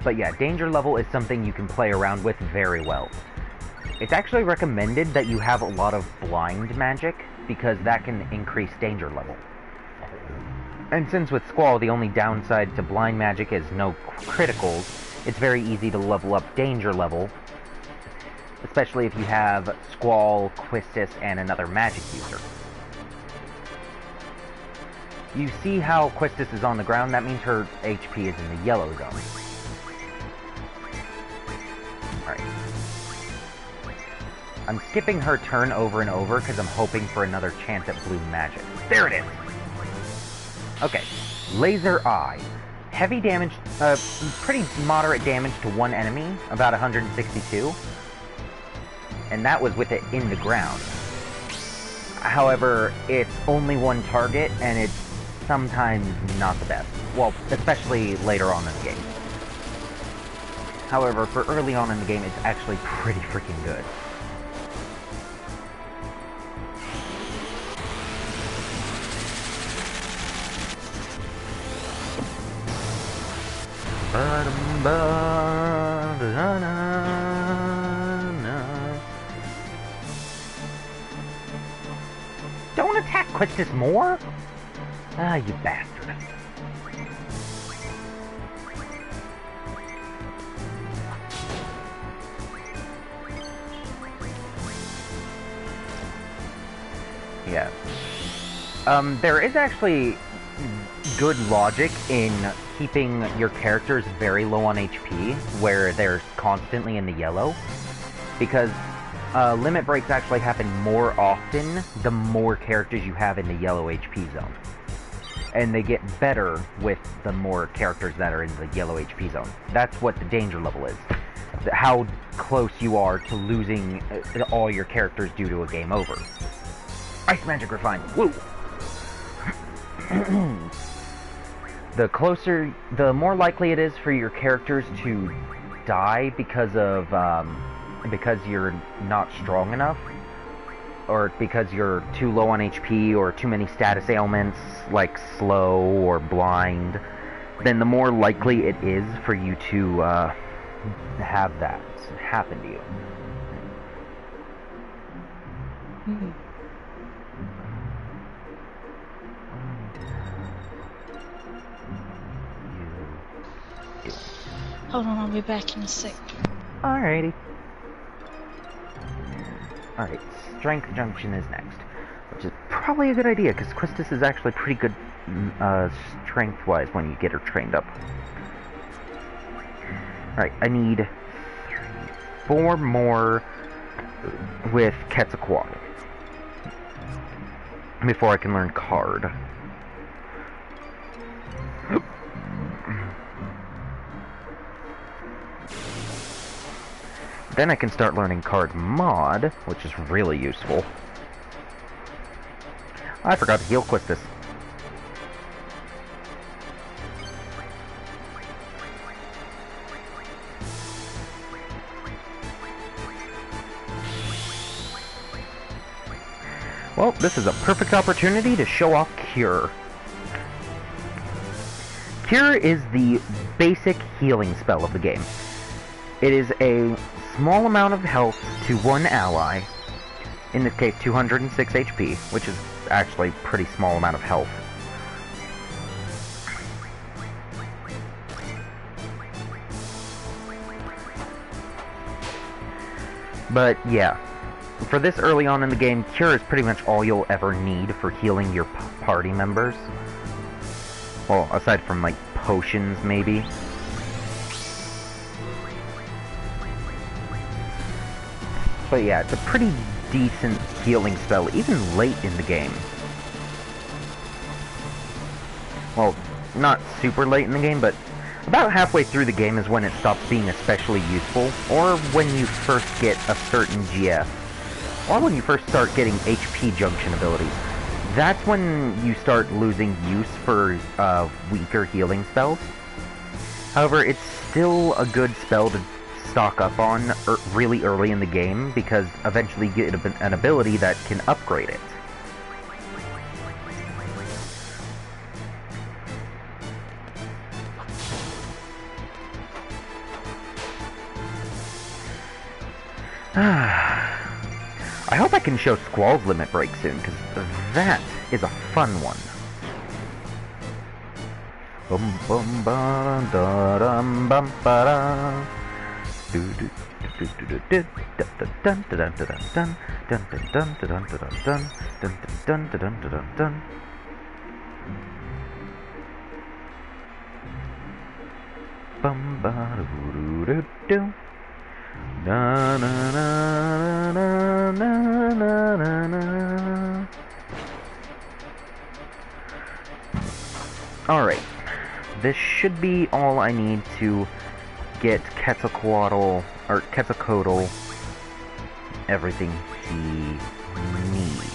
But yeah, danger level is something you can play around with very well. It's actually recommended that you have a lot of blind magic, because that can increase danger level. And since with Squall, the only downside to blind magic is no criticals, it's very easy to level up danger level, especially if you have Squall, Quistis, and another magic user. You see how Quistis is on the ground? That means her HP is in the yellow zone. Alright. I'm skipping her turn over and over because I'm hoping for another chance at blue magic. There it is! Okay. Laser Eye. Heavy damage, pretty moderate damage to one enemy, about 162. And that was with it in the ground. However, it's only one target, and it's sometimes not the best. Well, especially later on in the game. However, for early on in the game, it's actually pretty freaking good. Don't attack Quistis more? Ah, you bastard. Yeah. There is actually good logic in keeping your characters very low on HP, where they're constantly in the yellow, because limit breaks actually happen more often the more characters you have in the yellow HP zone. And they get better with the more characters that are in the yellow HP zone. That's what the danger level is. How close you are to losing all your characters due to a game over. Ice Magic Refined. Woo! The more likely it is for your characters to die because of, because you're not strong enough, or because you're too low on HP, or too many status ailments, like slow or blind, then the more likely it is for you to, have that happen to you. Hmm. Hold on, I'll be back in a sec. Alrighty. Alright, Strength Junction is next. Which is probably a good idea, because Quistis is actually pretty good strength-wise when you get her trained up. Alright, I need 4 more with Quetzalcoatl before I can learn Card. Then I can start learning Card Mod, which is really useful. I forgot to heal Quistis. Well, this is a perfect opportunity to show off Cure. Cure is the basic healing spell of the game. It is a small amount of health to one ally, in this case 206 HP, which is actually a pretty small amount of health. But yeah, for this early on in the game, Cure is pretty much all you'll ever need for healing your party members. Well, aside from like potions maybe. But yeah, it's a pretty decent healing spell, even late in the game. Well, not super late in the game, but about halfway through the game is when it stops being especially useful, or when you first get a certain GF, or when you first start getting HP junction abilities. That's when you start losing use for weaker healing spells. However, it's still a good spell to stock up on really early in the game, because eventually you get an ability that can upgrade it. I hope I can show Squall's limit break soon, because that is a fun one. Bum bum bum da dum bum ba da. bum ba doo doo doo. Na na na na na na na na. Alright. This should be all I need to get Quetzalcoatl, or Quetzalcoatl, everything he needs.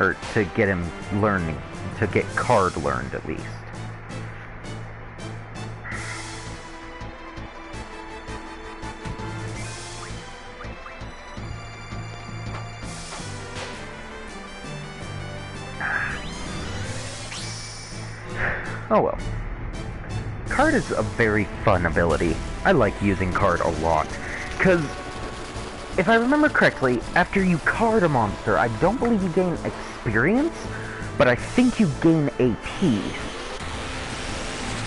Or to get him learning, to get card learned at least. Oh well. Card is a very fun ability. I like using card a lot. Because, if I remember correctly, after you card a monster, I don't believe you gain experience, but I think you gain AP.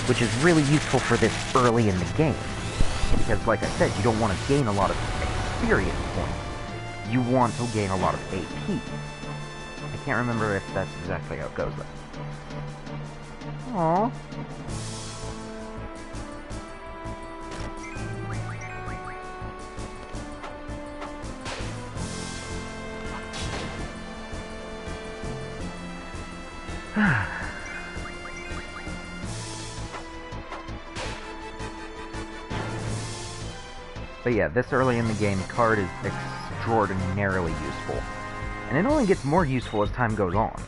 Which is really useful for this early in the game. Because, like I said, you don't want to gain a lot of experience points. You want to gain a lot of AP. I can't remember if that's exactly how it goes, though. Aww. But yeah, this early in the game, card is extraordinarily useful. And it only gets more useful as time goes on.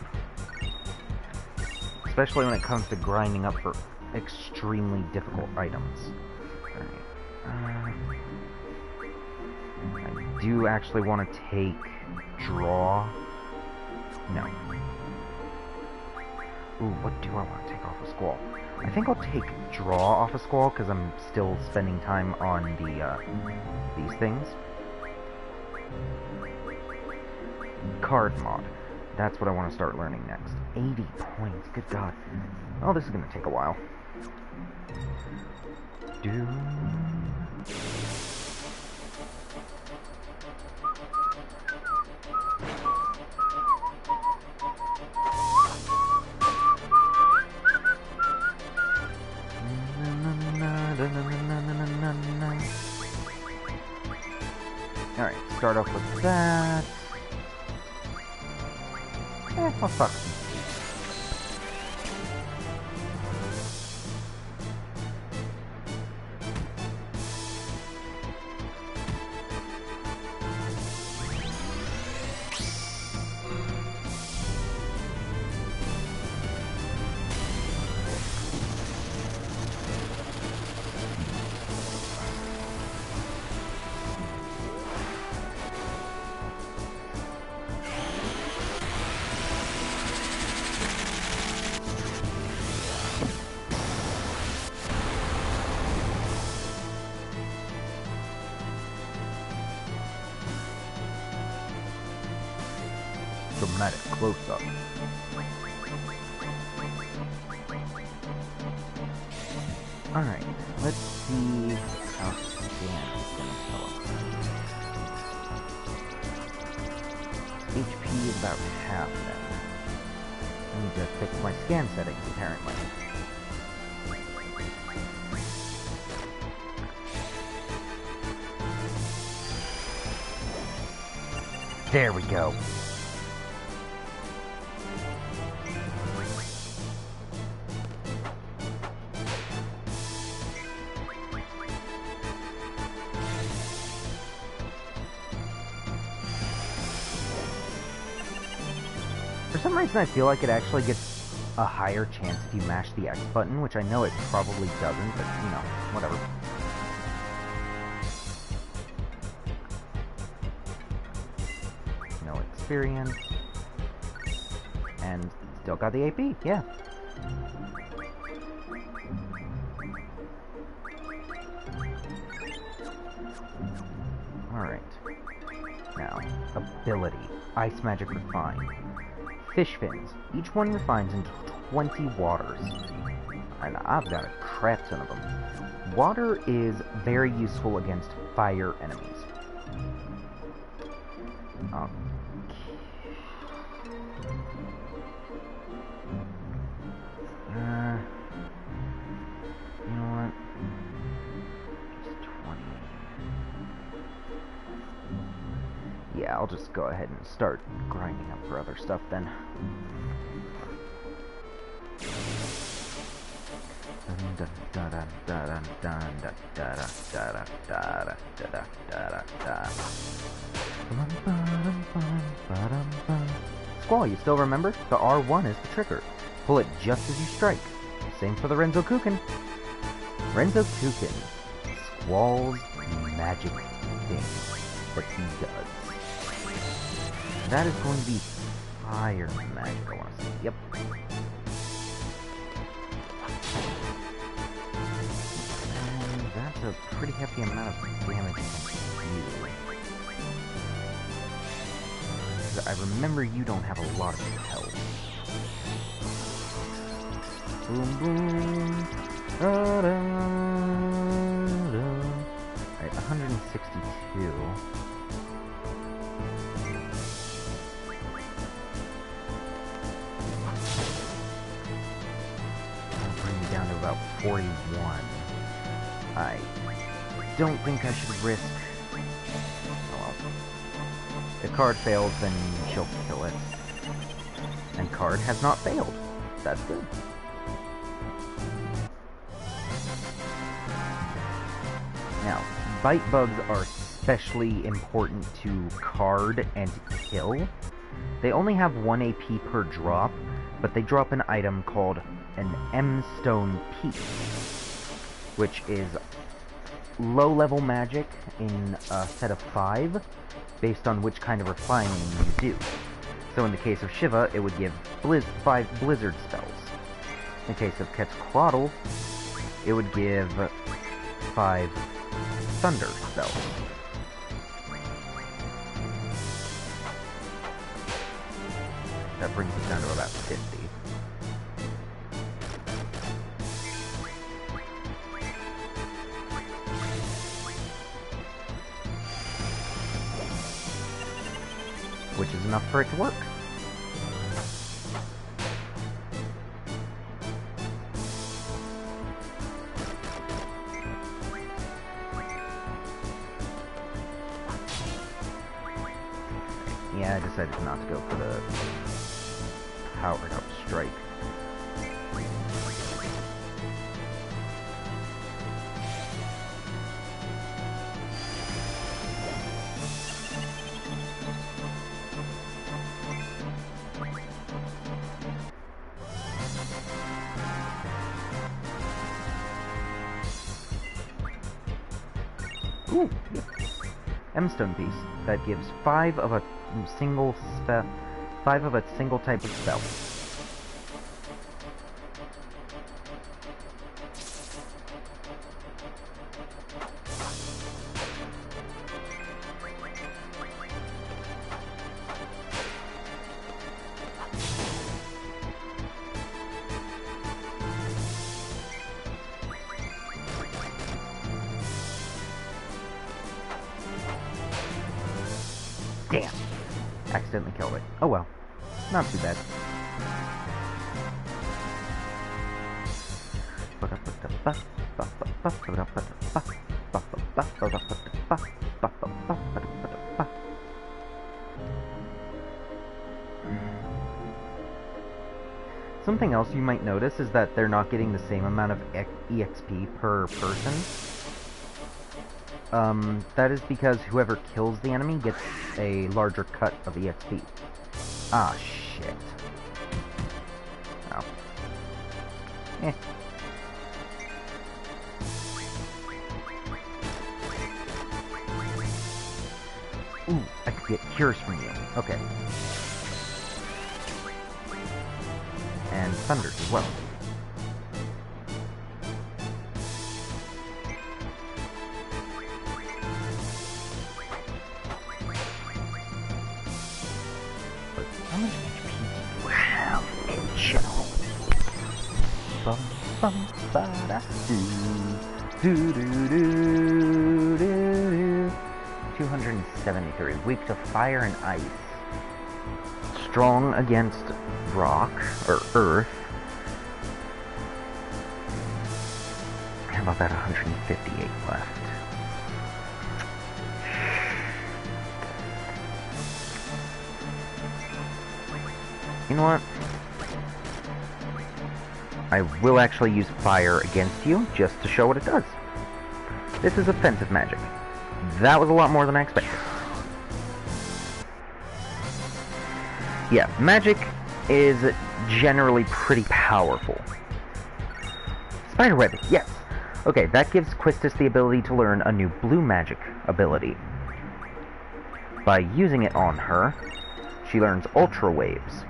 Especially when it comes to grinding up for extremely difficult items. Alright. I do actually want to take draw. No. Ooh, what do I want to take off of Squall? I think I'll take draw off of Squall because I'm still spending time on these things. Card mod. That's what I want to start learning next. 80 points, good god. Oh, this is going to take a while. Alright, start off with that. I'll suck some. Dramatic close-up. Alright, let's see how scan is going to tell us. HP is about half then. I need to fix my scan settings, apparently. There we go. For some reason, I feel like it actually gets a higher chance if you mash the X button, which I know it probably doesn't, but, you know, whatever. No experience. And still got the AP, yeah. Alright. Now, ability. Ice Magic Refine. Fish fins. Each one refines into 20 waters. And I've got a crap ton of them. Water is very useful against fire enemies. Yeah, I'll just go ahead and start grinding up for other stuff then. Squall, you still remember? The R1 is the trigger. Pull it just as you strike. Same for the Renzo Kukin. Renzo Kukin. Squall's magic thing that he does. That is going to be fire magic, I want to say. Yep. And that's a pretty hefty amount of damage you can do. I remember you don't have a lot of health. Boom, boom. Da, da, da. Alright, 162. That'll bring me down to about 41. I don't think I should risk... Oh well. If card fails, then she'll kill it. And card has not failed. That's good. Now, bite bugs are especially important to card and kill. They only have 1 AP per drop, but they drop an item called an M-Stone Piece, which is low-level magic in a set of 5, based on which kind of refining you do. So in the case of Shiva, it would give 5 Blizzard spells. In the case of Quetzalcoatl, it would give 5 Thunder spells. That brings it down to about 50. Which is enough for it to work. Yeah, I decided not to go for the powered up strike. Ooh, yeah. M-Stone Piece that gives 5 of a single spell, 5 of a single type of spell. Damn! Accidentally killed it. Oh well. Not too bad. Something else you might notice is that they're not getting the same amount of EXP per person. That is because whoever kills the enemy gets a larger cut of EXP. Ah, shit. Oh. Eh. Ooh, I could get cures from you. Okay. And thunders as well. How much HP do you have in general? Bum, bum, ba, da, do, do, do, do, do. 273. Weak to fire and ice. Strong against rock, or earth. How about that 158 left? You know what? I will actually use fire against you, just to show what it does. This is offensive magic. That was a lot more than I expected. Yeah, magic is generally pretty powerful. Spiderweb, yes! Okay, that gives Quistis the ability to learn a new blue magic ability. By using it on her, she learns Ultra Waves.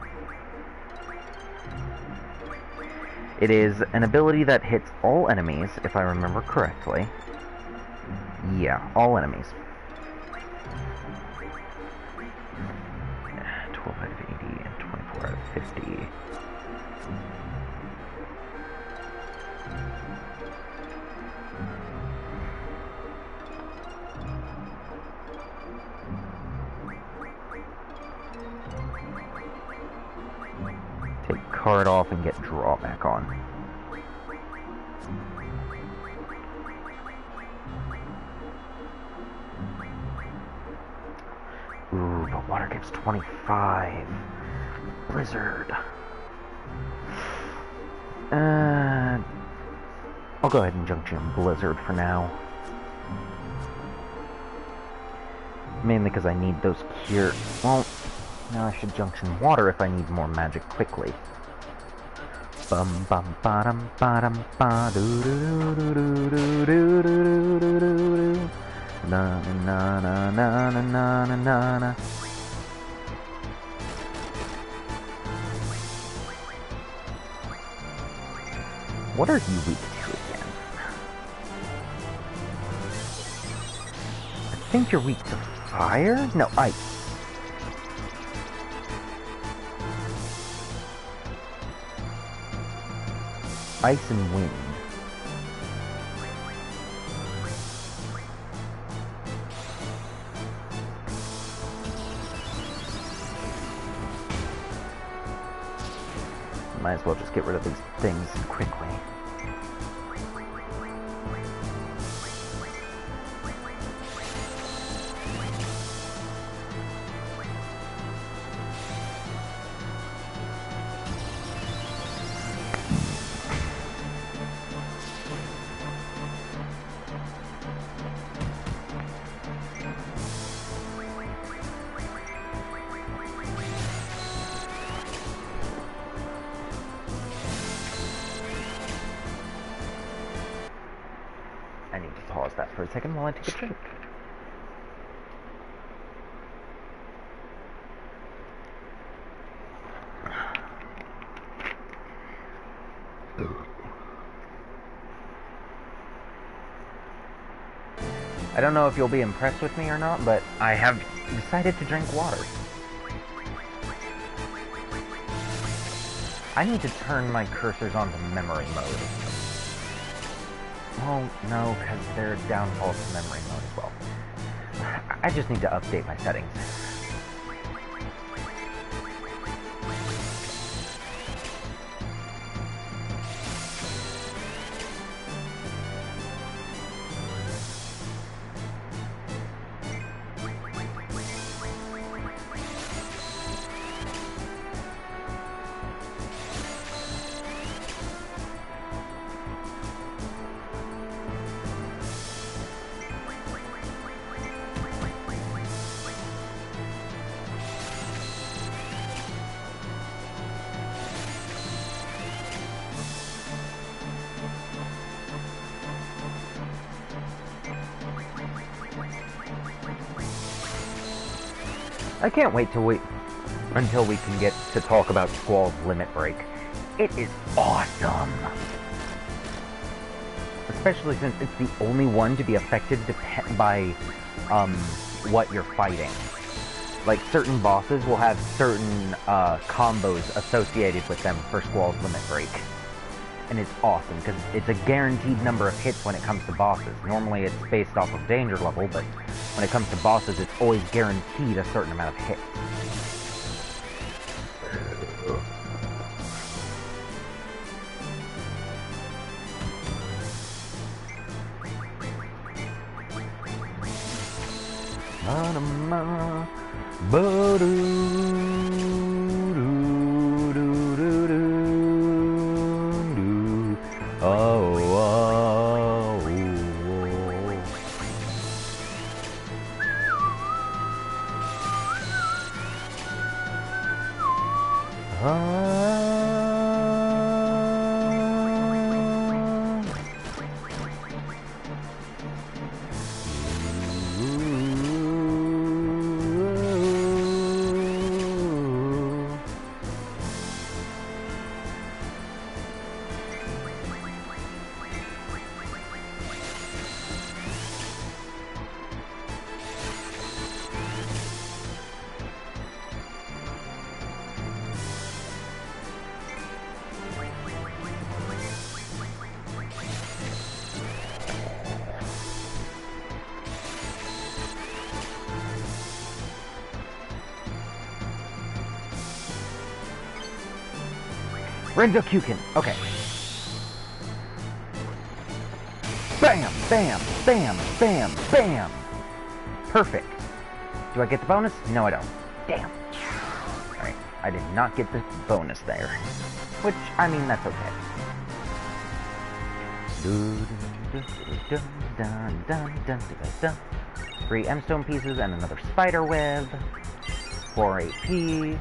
It is an ability that hits all enemies, if I remember correctly. Yeah, all enemies. 12 out of 80 and 24 out of 50. Take card off and get draw back on. Ooh, but water gives 25. Blizzard. I'll go ahead and junction Blizzard for now. Mainly because I need those cure. Well, now I should junction water if I need more magic quickly. Bum bum ba-dum ba-dum ba doo doo doo doo doo doo doo doo doo doo. Na na na na na na na na na. What are you weak to again? I think you're weak to fire? No, ice. Ice and wind. Might as well just get rid of these things quickly. I need to pause that for a second while I take a drink. I don't know if you'll be impressed with me or not, but I have decided to drink water. I need to turn my cursors onto memory mode. Well, no, because they're downfall to memory mode as well. I just need to update my settings. I can't wait until we can get to talk about Squall's Limit Break. It is awesome! Especially since it's the only one to be affected by what you're fighting. Like, certain bosses will have certain combos associated with them for Squall's Limit Break. And it's awesome, because it's a guaranteed number of hits when it comes to bosses. Normally it's based off of danger level, but when it comes to bosses, it's always guaranteed a certain amount of hits. Renzokuken. Okay. Bam! Bam! Bam! Bam! Bam! Perfect. Do I get the bonus? No, I don't. Damn. Alright, I did not get the bonus there. Which, I mean, that's okay. 3 M-stone pieces and another spider web. 4 AP.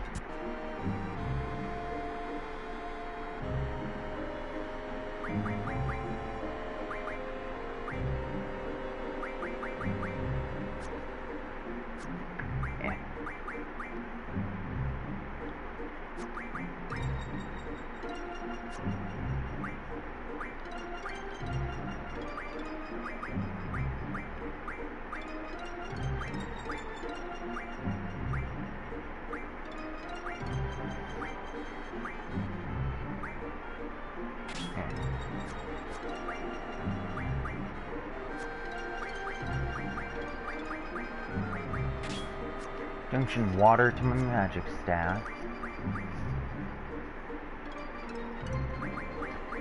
Junction water to my magic stats.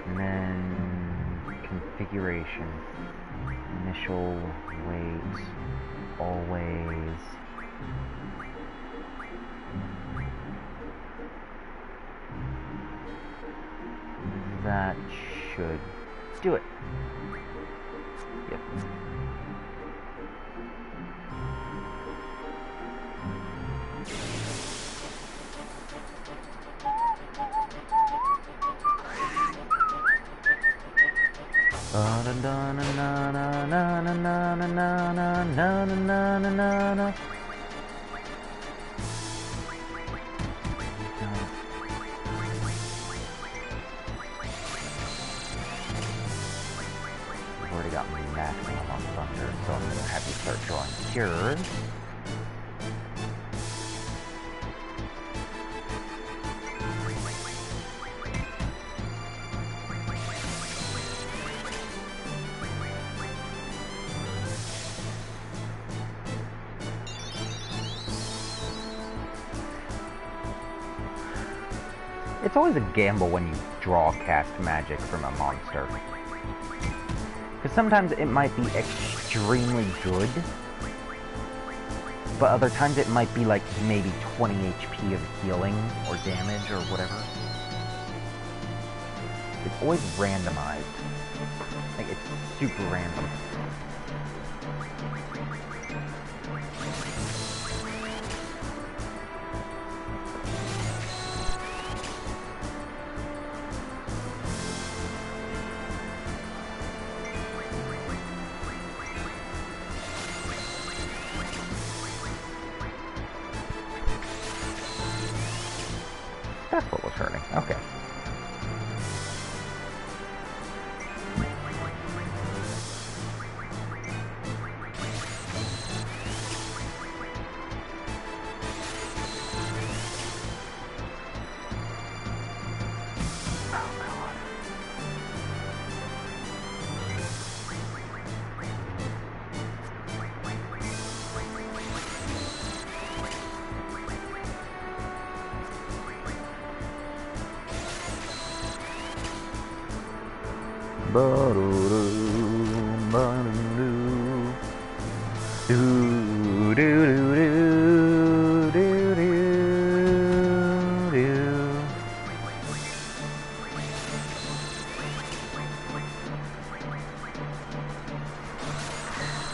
And then configuration. Initial weight. Always. That should do it. Yep. We've already got maximum on thunder, so I'm going to have you start drawing cures. It's always a gamble when you draw cast magic from a monster. Because sometimes it might be extremely good, but other times it might be like maybe 20 HP of healing or damage or whatever. It's always randomized. Like, it's super random. That's what was hurting. Okay.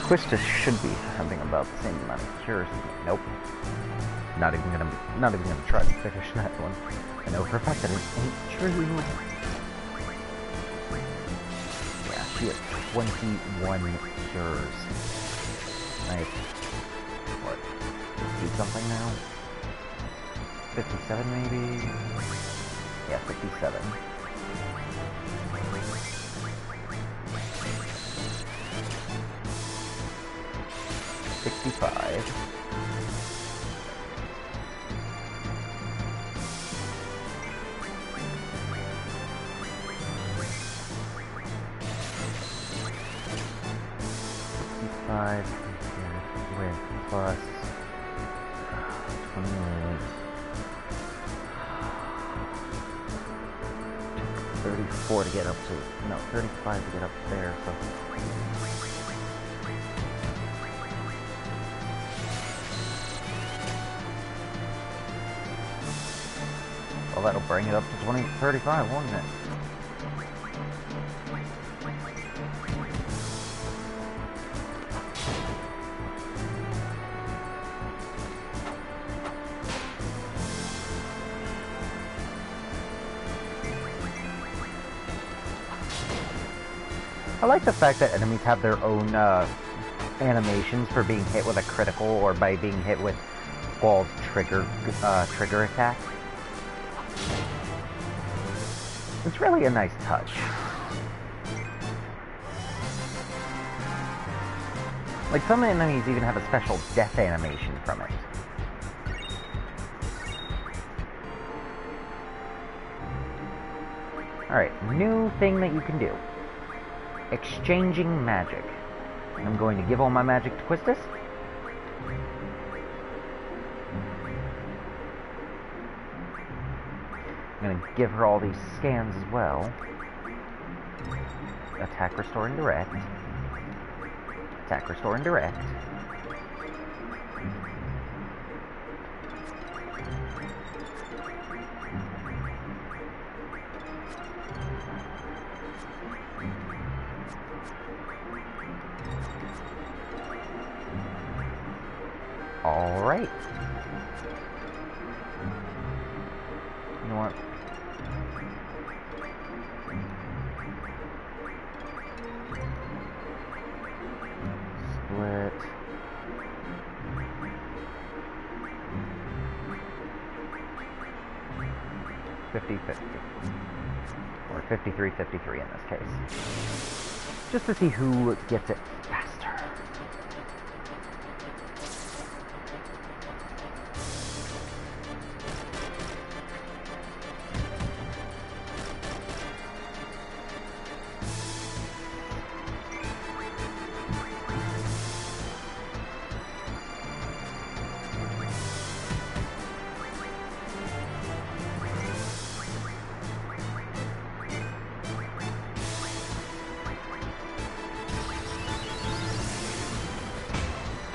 Quista should be having about the same amount of cures. Nope. Not even gonna try to finish that one. I know for a fact that it ain't true. Yeah, she has 21 cures. Like, what, 50 something now? 57 maybe? Yeah, 57. Five with plus 28. 34 to get up to, no, 35 to get up there, so. Well, that'll bring it up to 35, won't it? I like the fact that enemies have their own animations for being hit with a critical or by being hit with Squall's trigger attack. It's really a nice touch. Like, some enemies even have a special death animation from it. Alright, new thing that you can do. Exchanging magic. I'm going to give all my magic to Quistis. I'm going to give her all these scans as well. Attack, restore, and direct. Attack, restore, and direct. Alright. You know what? Split. Or 53-53 in this case. Just to see who gets it faster.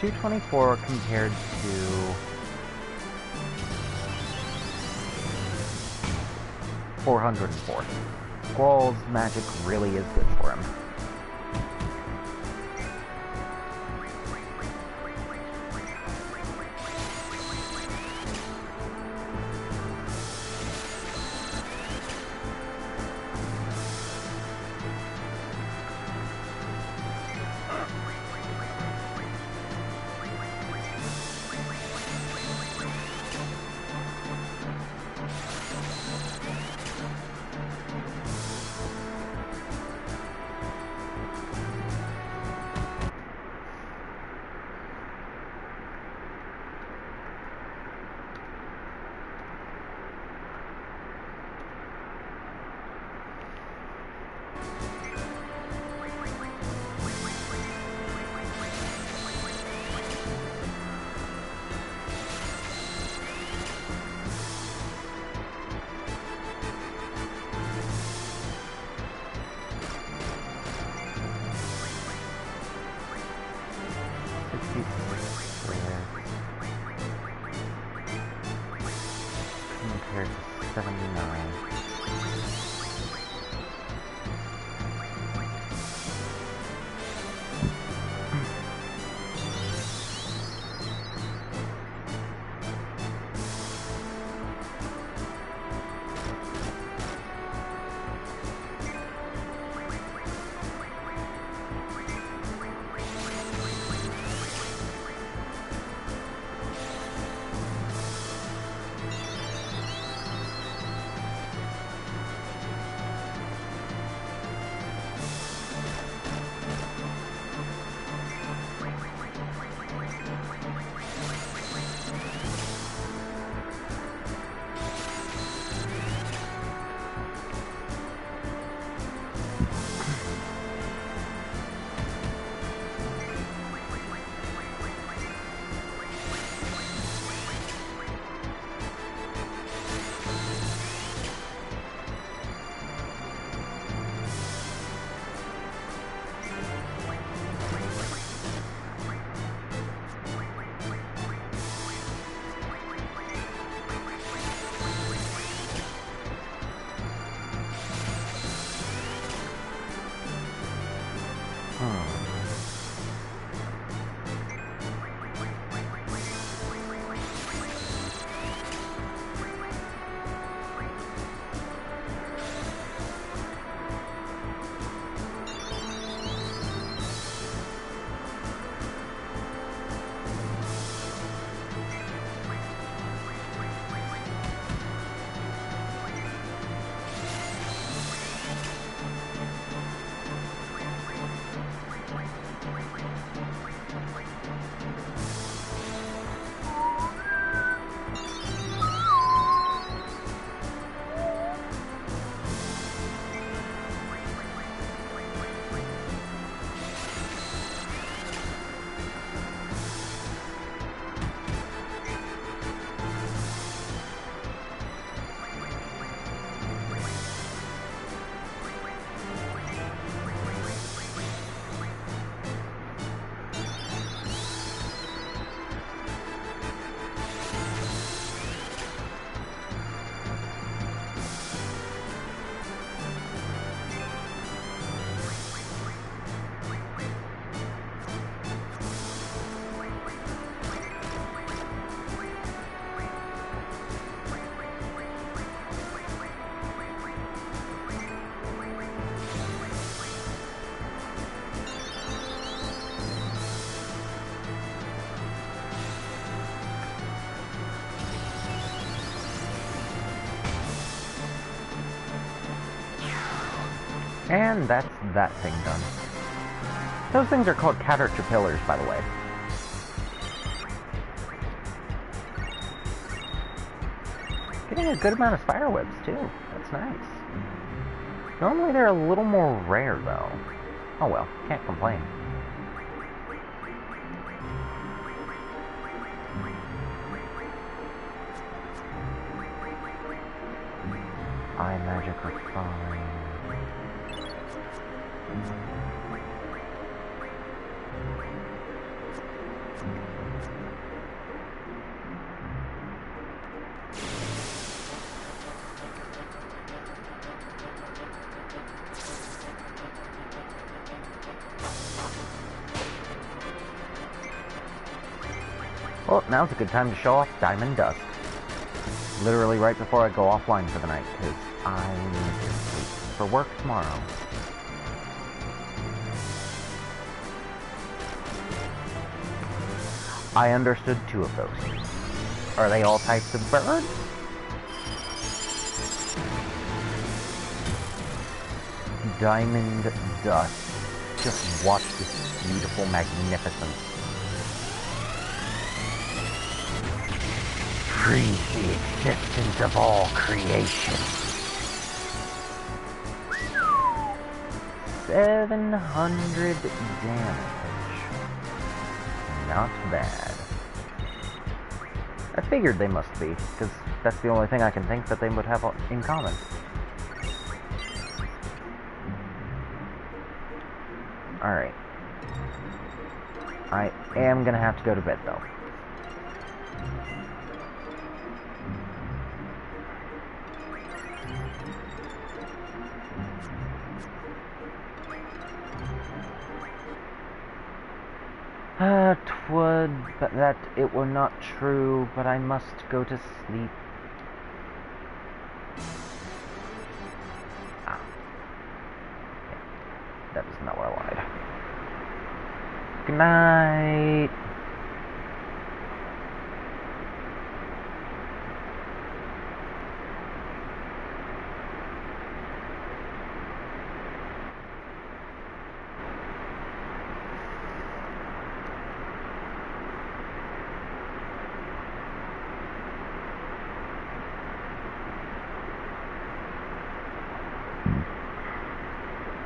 $224 compared to $404. Squall's magic really is good for him. Compared to 79. And that's that thing done. Those things are called caterpillars, by the way. Getting a good amount of spider webs, too. That's nice. Normally they're a little more rare, though. Oh well, can't complain. Eye magic refined. Well, now's a good time to show off Diamond Dust. Literally right before I go offline for the night, because I need to sleep for work tomorrow. I understood 2 of those. Are they all types of birds? Diamond Dust. Just watch this beautiful magnificence. Freeze the existence of all creation. 700 damage. Not bad. I figured they must be, because that's the only thing I can think that they would have in common. Alright. I am gonna have to go to bed, though. That it were not true, but I must go to sleep. Ah. Yeah, that is not what I wanted. Good night.